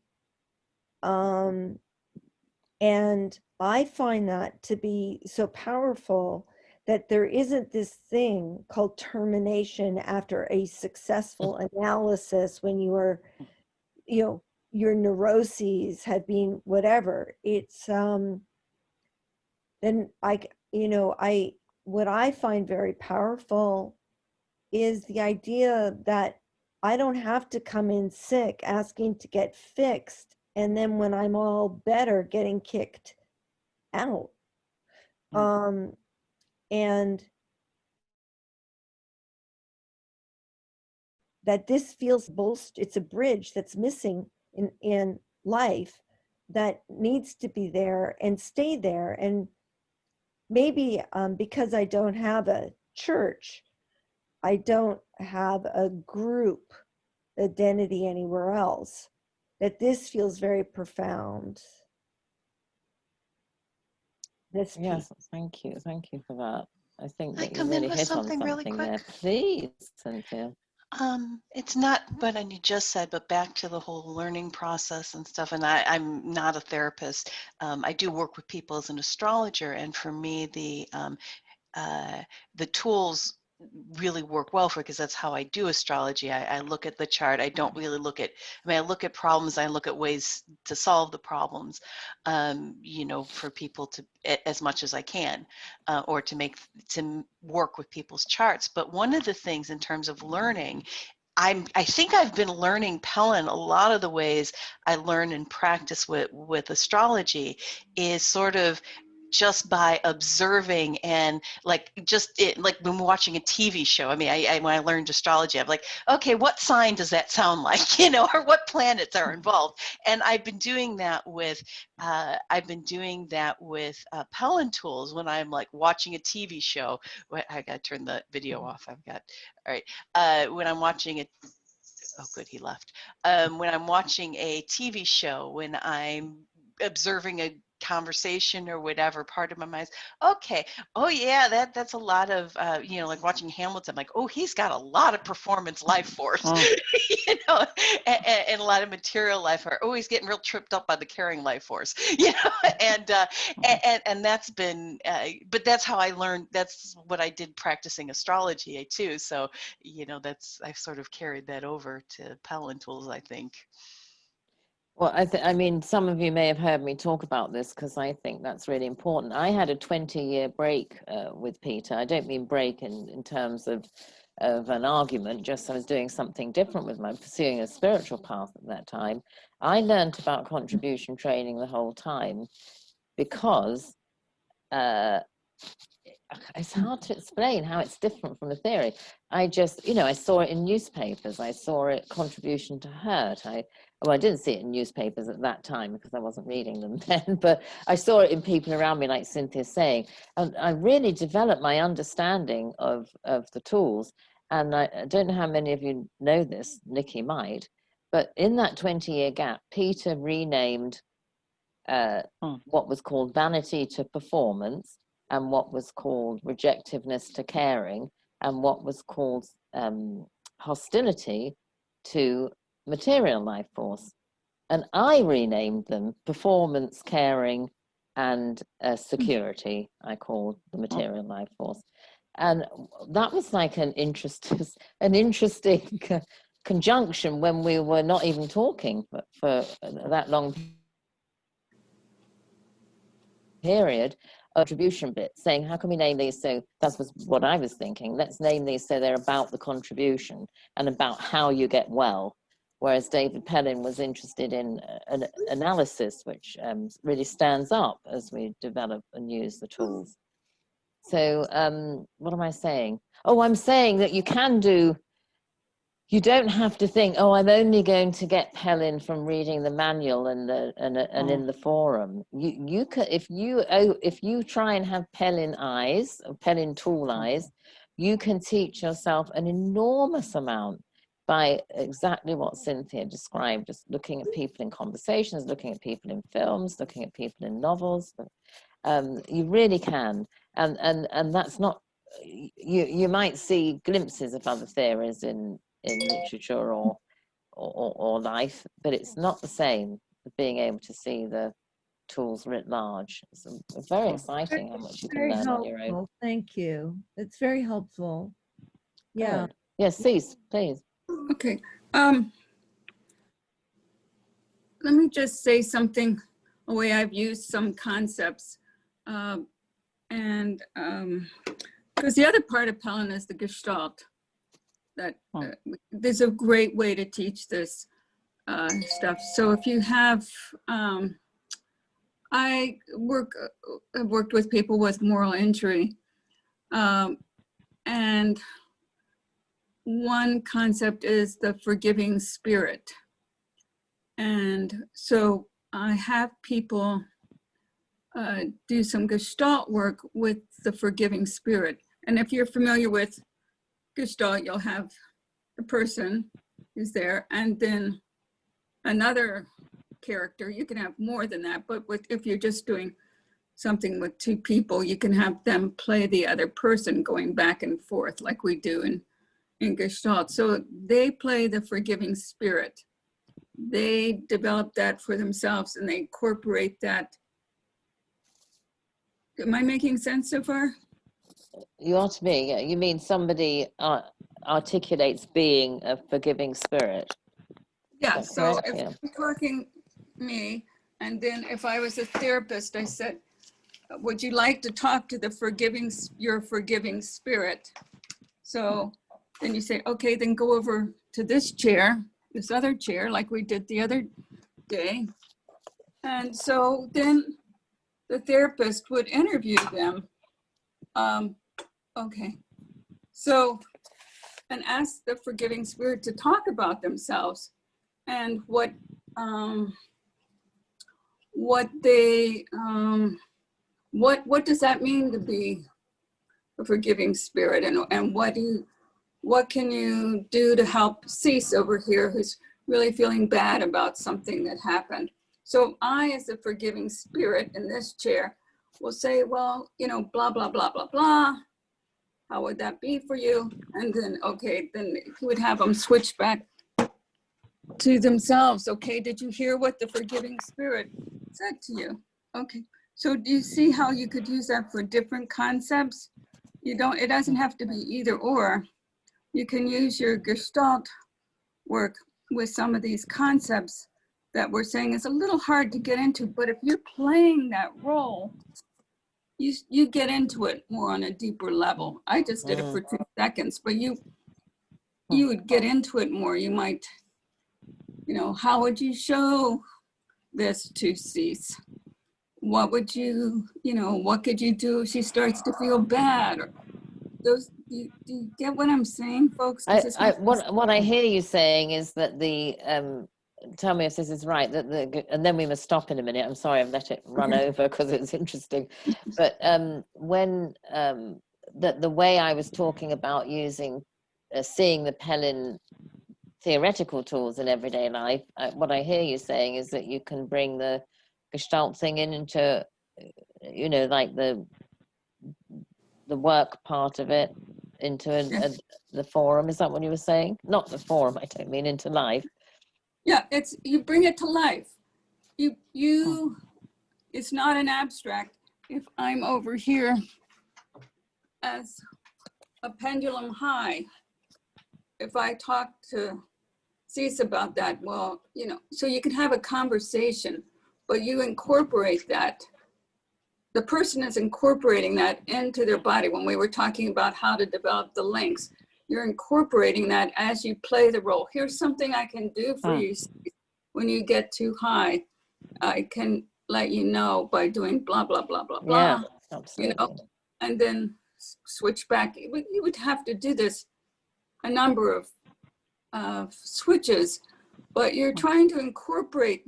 And I find that to be so powerful, that there isn't this thing called termination after a successful analysis when you are, you know, your neuroses have been whatever. It's then what I find very powerful is the idea that I don't have to come in sick asking to get fixed, and then when I'm all better getting kicked out. And that this feels it's a bridge that's missing in life that needs to be there and stay there. And maybe because I don't have a church, I don't have a group identity anywhere else, that this feels very profound. This piece. Yes, thank you for that. I think that you come in really with hit on something really something quick? there. Please, Cynthia. It's not what you just said, but back to the whole learning process and stuff. And I'm not a therapist. I do work with people as an astrologer, and for me, the tools really work well for, because that's how I do astrology. I look at the chart. I don't really look at, I look at problems. I look at ways to solve the problems, for people to, as much as I can, or to work with people's charts. But one of the things in terms of learning, I think I've been learning Pellin, a lot of the ways I learn and practice with astrology is sort of just by observing, and like when we're watching a TV show. When I learned astrology, I'm like, okay, what sign does that sound like, or what planets are involved? And I've been doing that with Pellin tools when I'm like watching a TV show. I got to turn the video off. All right. When I'm watching it. Oh, good, he left. When I'm watching a TV show, when I'm observing a conversation or whatever, part of my mind's, okay, oh yeah, that's a lot of, you know, like watching Hamilton, like, oh, he's got a lot of performance life force, you know, and a lot of material life force. Oh, he's getting real tripped up by the caring life force, you know, and that's been, but that's how I learned, that's what I did practicing astrology too. So, you know, I've sort of carried that over to Pellin tools, I think. Well, I mean, some of you may have heard me talk about this because I think that's really important. I had a 20-year break with Peter. I don't mean break in terms of an argument, just I was doing something different with my pursuing a spiritual path at that time. I learned about contribution training the whole time because it's hard to explain how it's different from a theory. I just, you know, I saw it in newspapers. I saw it, contribution to hurt. I didn't see it in newspapers at that time because I wasn't reading them then, but I saw it in people around me, like Cynthia's saying. And I really developed my understanding of the tools. And I don't know how many of you know this, Nicky might, but in that 20-year gap, Peter renamed what was called vanity to performance, and what was called rejectiveness to caring, and what was called hostility to material life force. And I renamed them performance, caring, and security. I called the material life force. And that was like an interesting conjunction when we were not even talking for that long period. Contribution bit, saying how can we name these, so that was what I was thinking, let's name these so they're about the contribution and about how you get well, whereas David Pellin was interested in an analysis, which really stands up as we develop and use the tools. So what am I saying? Oh, I'm saying that you don't have to think, oh, I'm only going to get Pellin from reading the manual and in the forum. You can, if you try and have Pellin eyes, or Pellin tool eyes, you can teach yourself an enormous amount by exactly what Cynthia described, just looking at people in conversations, looking at people in films, looking at people in novels. You really can, and that's not, you might see glimpses of other theories in literature or life, but it's not the same as being able to see the tools writ large. It's very exciting how much you can learn on your own. Thank you. It's very helpful. Yeah. Good. Yes, Cease, please. Okay. Let me just say something, a way I've used some concepts. Because the other part of Pellin is the Gestalt. That there's a great way to teach this stuff. So if you have, I've worked with people with moral injury, and one concept is the forgiving spirit. And so I have people do some Gestalt work with the forgiving spirit. And if you're familiar with Gestalt, you'll have the person who's there and then another character. You can have more than that, but if you're just doing something with two people, you can have them play the other person going back and forth like we do in Gestalt. So they play the forgiving spirit. They develop that for themselves and they incorporate that. Am I making sense so far? You are to me. Yeah. You mean somebody articulates being a forgiving spirit? Yeah. So if yeah. I'm talking me, and then if I was a therapist, I said, would you like to talk to your forgiving spirit? So then you say, okay, then go over to this other chair, like we did the other day. And so then the therapist would interview them. Okay. So, and ask the forgiving spirit to talk about themselves and what does that mean to be a forgiving spirit, and what can you do to help Cease over here, who's really feeling bad about something that happened? So I, as a forgiving spirit in this chair, will say, well, you know, blah, blah, blah, blah, blah. How would that be for you? And then, okay, then he would have them switch back to themselves. Okay, did you hear what the forgiving spirit said to you? Okay, so do you see how you could use that for different concepts? It doesn't have to be either or. You can use your Gestalt work with some of these concepts that we're saying is a little hard to get into, but if you're playing that role, you get into it more on a deeper level. I just did it for 2 seconds, but you would get into it more. You might, you know, how would you show this to cease? What would you, you know, what could you do if she starts to feel bad? Or those, do you get what I'm saying, folks? 'Cause it's What I hear you saying is that the tell me if this is right, that and then we must stop in a minute. I'm sorry, I've let it run over because it's interesting. But when the way I was talking about using seeing the Pellin theoretical tools in everyday life, what I hear you saying is that you can bring the Gestalt thing into, you know, like the work part of it into the forum. Is that what you were saying? Not the forum, I don't mean into life. Yeah, it's, you bring it to life. It's not an abstract. If I'm over here as a pendulum high, if I talk to Cease about that, well, you know, so you can have a conversation, but you incorporate that. The person is incorporating that into their body. When we were talking about how to develop the links, you're incorporating that as you play the role. Here's something I can do for you. When you get too high, I can let you know by doing blah, blah, blah, blah, blah. Yeah, absolutely. You know, and then switch back. You would have to do this a number of switches, but you're trying to incorporate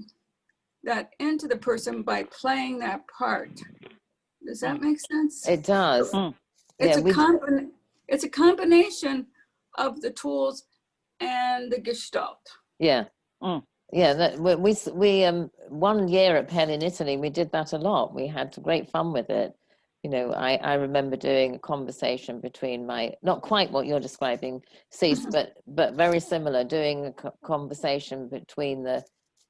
that into the person by playing that part. Does that make sense? It does. It's, Yeah, it's a combination of the tools and the Gestalt. Yeah. Yeah, that we 1 year at Pellin in Italy, we did that a lot. We had great fun with it. You know, I remember doing a conversation between not quite what you're describing, Cease, but very similar, doing a conversation between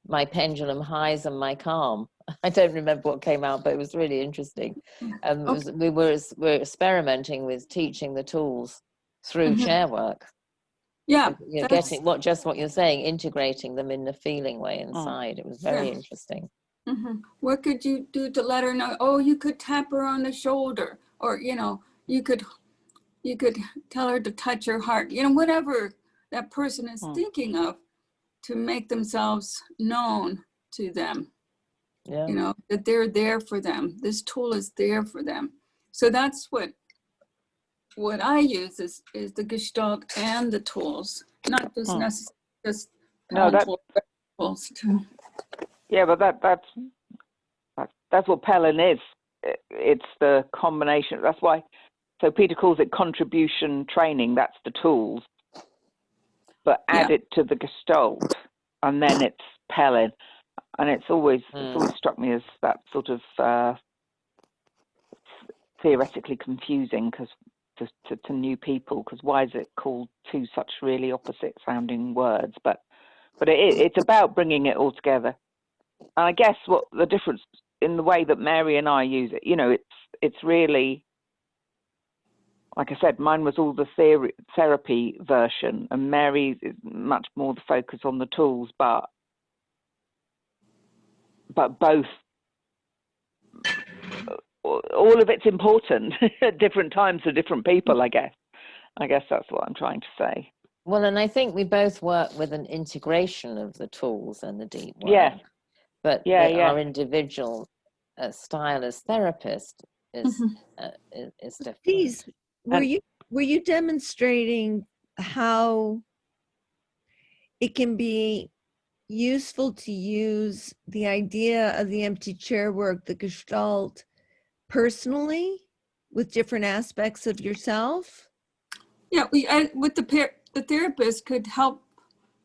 my pendulum highs and my calm. I don't remember what came out, but it was really interesting. We're experimenting with teaching the tools through chair work. Yeah, you know, getting what you're saying, integrating them in the feeling way inside. It was very interesting. What could you do to let her know? Oh, you could tap her on the shoulder, or you know, you could tell her to touch her heart. You know, whatever that person is thinking of, to make themselves known to them. Yeah. You know, that they're there for them. This tool is there for them. So that's what I use is the Gestalt and the tools, not just necessarily just tools too. Yeah, but that's what Pellin is. It's the combination. That's why. So Peter calls it contribution training. That's the tools, but add it to the Gestalt, and then it's Pellin. And it's always struck me as that sort of theoretically confusing because to new people, because why is it called two such really opposite sounding words? But it's about bringing it all together. And I guess what the difference in the way that Mary and I use it, you know, it's really, like I said, mine was all the therapy version, and Mary's is much more the focus on the tools, but both, all of it's important at different times for different people, I guess. I guess that's what I'm trying to say. Well, and I think we both work with an integration of the tools and the deep work. Yeah. But our individual style as therapist is different. Please, were you demonstrating how it can be useful to use the idea of the empty chair work, the Gestalt, personally with different aspects of yourself? Yeah, with the therapist could help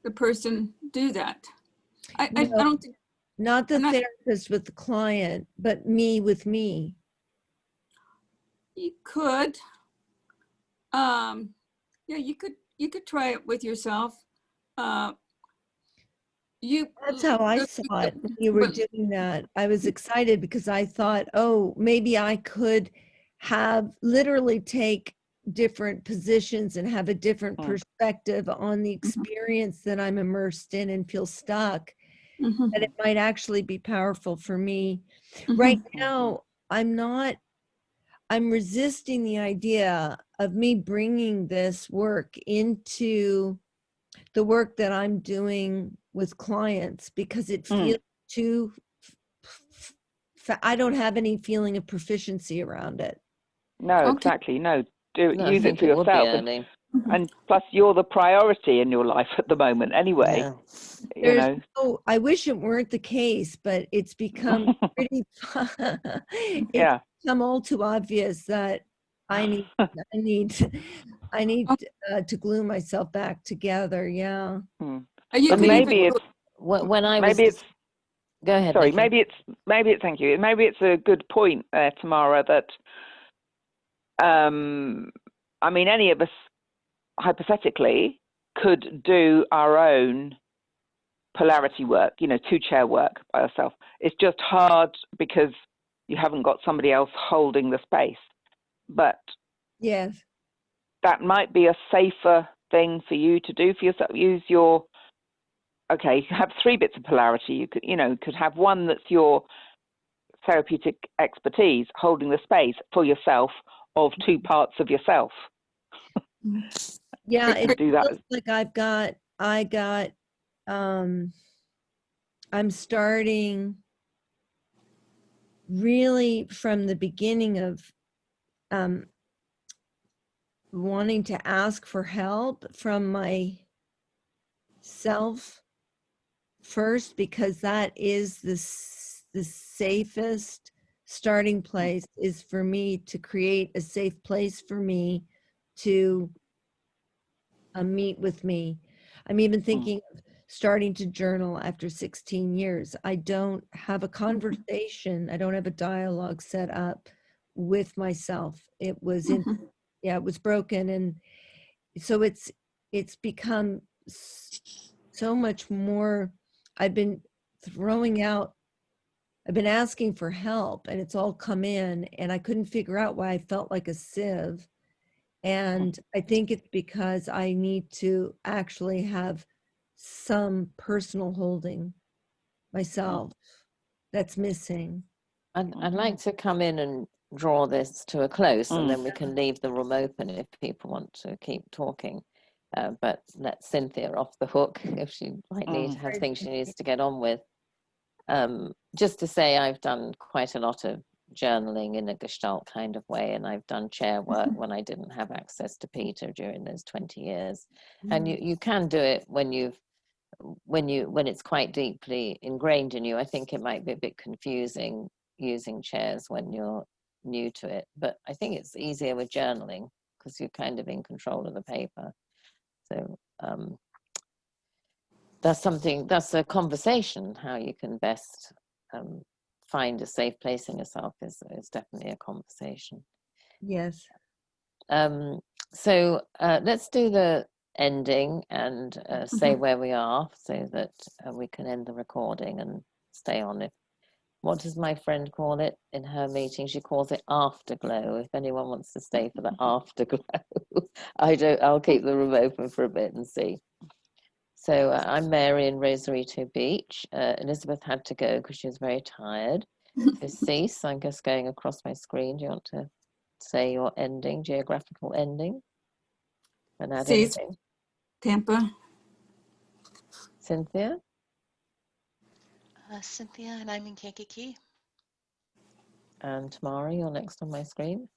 the person do that. I don't think. Not the I'm not- therapist with the client, but me with me. You could, yeah, you could try it with yourself. Uh, you, That's how I saw it when you were but- doing that. I was excited because I thought, oh, maybe I could have literally take different positions and have a different Mm. perspective on the experience that I'm immersed in and feel stuck. Mhm, That it might actually be powerful for me. mhm. Right now, I'm resisting the idea of me bringing this work into the work that I'm doing with clients because it Mm. feels too, I don't have any feeling of proficiency around it. No, Okay. exactly. No, No, I use it think for it would be yourself. early. And plus, you're the priority in your life at the moment anyway. Yeah. You There's know. no, I wish it weren't the case, but it's become pretty, it's Yeah. become all too obvious that I need to glue myself back together. Yeah. Mm. You But could maybe even, it's When I was, maybe it's go ahead, sorry. Nicky. Maybe it's thank you. Maybe it's a good point there, Tamara. That I mean, any of us hypothetically could do our own polarity work, you know, 2-chair work by yourself. It's just hard because you haven't got somebody else holding the space. But Yes. that might be a safer thing for you to do for yourself. Use your, okay, you have 3 bits of polarity. You could have one that's your therapeutic expertise, holding the space for yourself of 2 parts of yourself. Yeah. And It do that. feels like I'm starting really from the beginning of wanting to ask for help from myself first, because that is the safest starting place is for me to create a safe place for me to meet with me. I'm even thinking of starting to journal after 16 years. I don't have a conversation. I don't have a dialogue set up with myself. It was in, yeah, it was broken. And so it's become so much more. I've been throwing out, I've been asking for help and it's all come in and I couldn't figure out why I felt like a sieve. And I think it's because I need to actually have some personal holding myself that's missing. I'd like to come in and draw this to a close, and Mm. then we can leave the room open if people want to keep talking. But let Cynthia off the hook if she might need to have things she needs to get on with. Just to say, I've done quite a lot of journaling in a Gestalt kind of way, and I've done chair work when I didn't have access to Peter during those 20 years. And you can do it when it's quite deeply ingrained in you. I think it might be a bit confusing using chairs when you're new to it, but I think it's easier with journaling because you're kind of in control of the paper. So that's a conversation. How you can best find a safe place in yourself is definitely a conversation. Yes. So let's do the ending and say where we are so that we can end the recording and stay on it. What does my friend call it in her meeting? She calls it afterglow. If anyone wants to stay for the afterglow, I'll keep the room open for a bit and see. So I'm Mary in Rosarito Beach. Elizabeth had to go because she was very tired. So Cease, I'm just going across my screen. Do you want to say your ending, geographical ending? And add Cease, anything? Tampa. Cynthia? Cynthia, and I'm in Kankakee. And Tamara, you're next on my screen.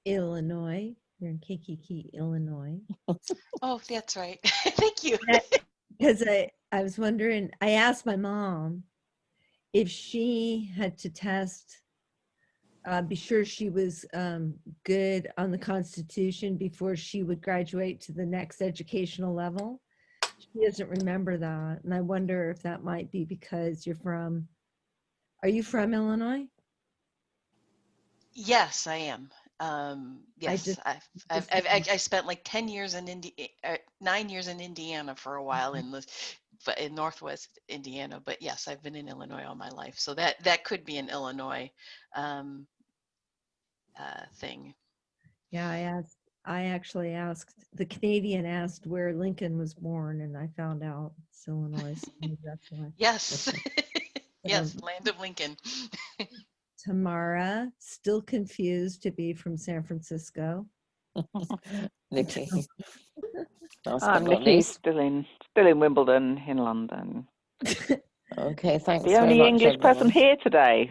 Illinois. You're in Kankakee, Illinois. Oh, that's right. Thank you. Because I was wondering, I asked my mom if she had to test, be sure she was good on the Constitution before she would graduate to the next educational level. She doesn't remember that. And I wonder if that might be because are you from Illinois? Yes, I am. Yes, just- I spent like 10 years in 9 years in Indiana for a while in Northwest Indiana. But yes, I've been in Illinois all my life. So that could be an Illinois thing. Yeah, I actually asked, the Canadian asked where Lincoln was born, and I found out it's Illinois. So maybe that's why. Yes, yes, Um, land of Lincoln. Tamara, still confused to be from San Francisco. Nikki. Last but I'm not Nikki, least. still in Wimbledon, in London. Okay, thanks The very only much, English person everyone. here today.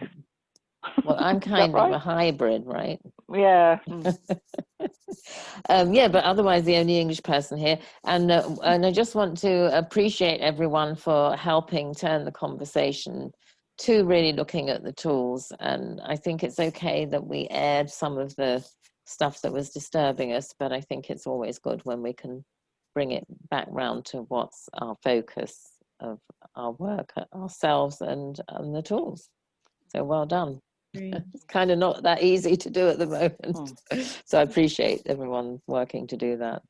Well, I'm Is that kind of a right? hybrid, right? Yeah. Yeah, but otherwise the only English person here. And I just want to appreciate everyone for helping turn the conversation to really looking at the tools. And I think it's okay that we aired some of the stuff that was disturbing us, but I think it's always good when we can bring it back round to what's our focus of our work, ourselves and the tools. So well done. It's kind of not that easy to do at the moment. So I appreciate everyone working to do that.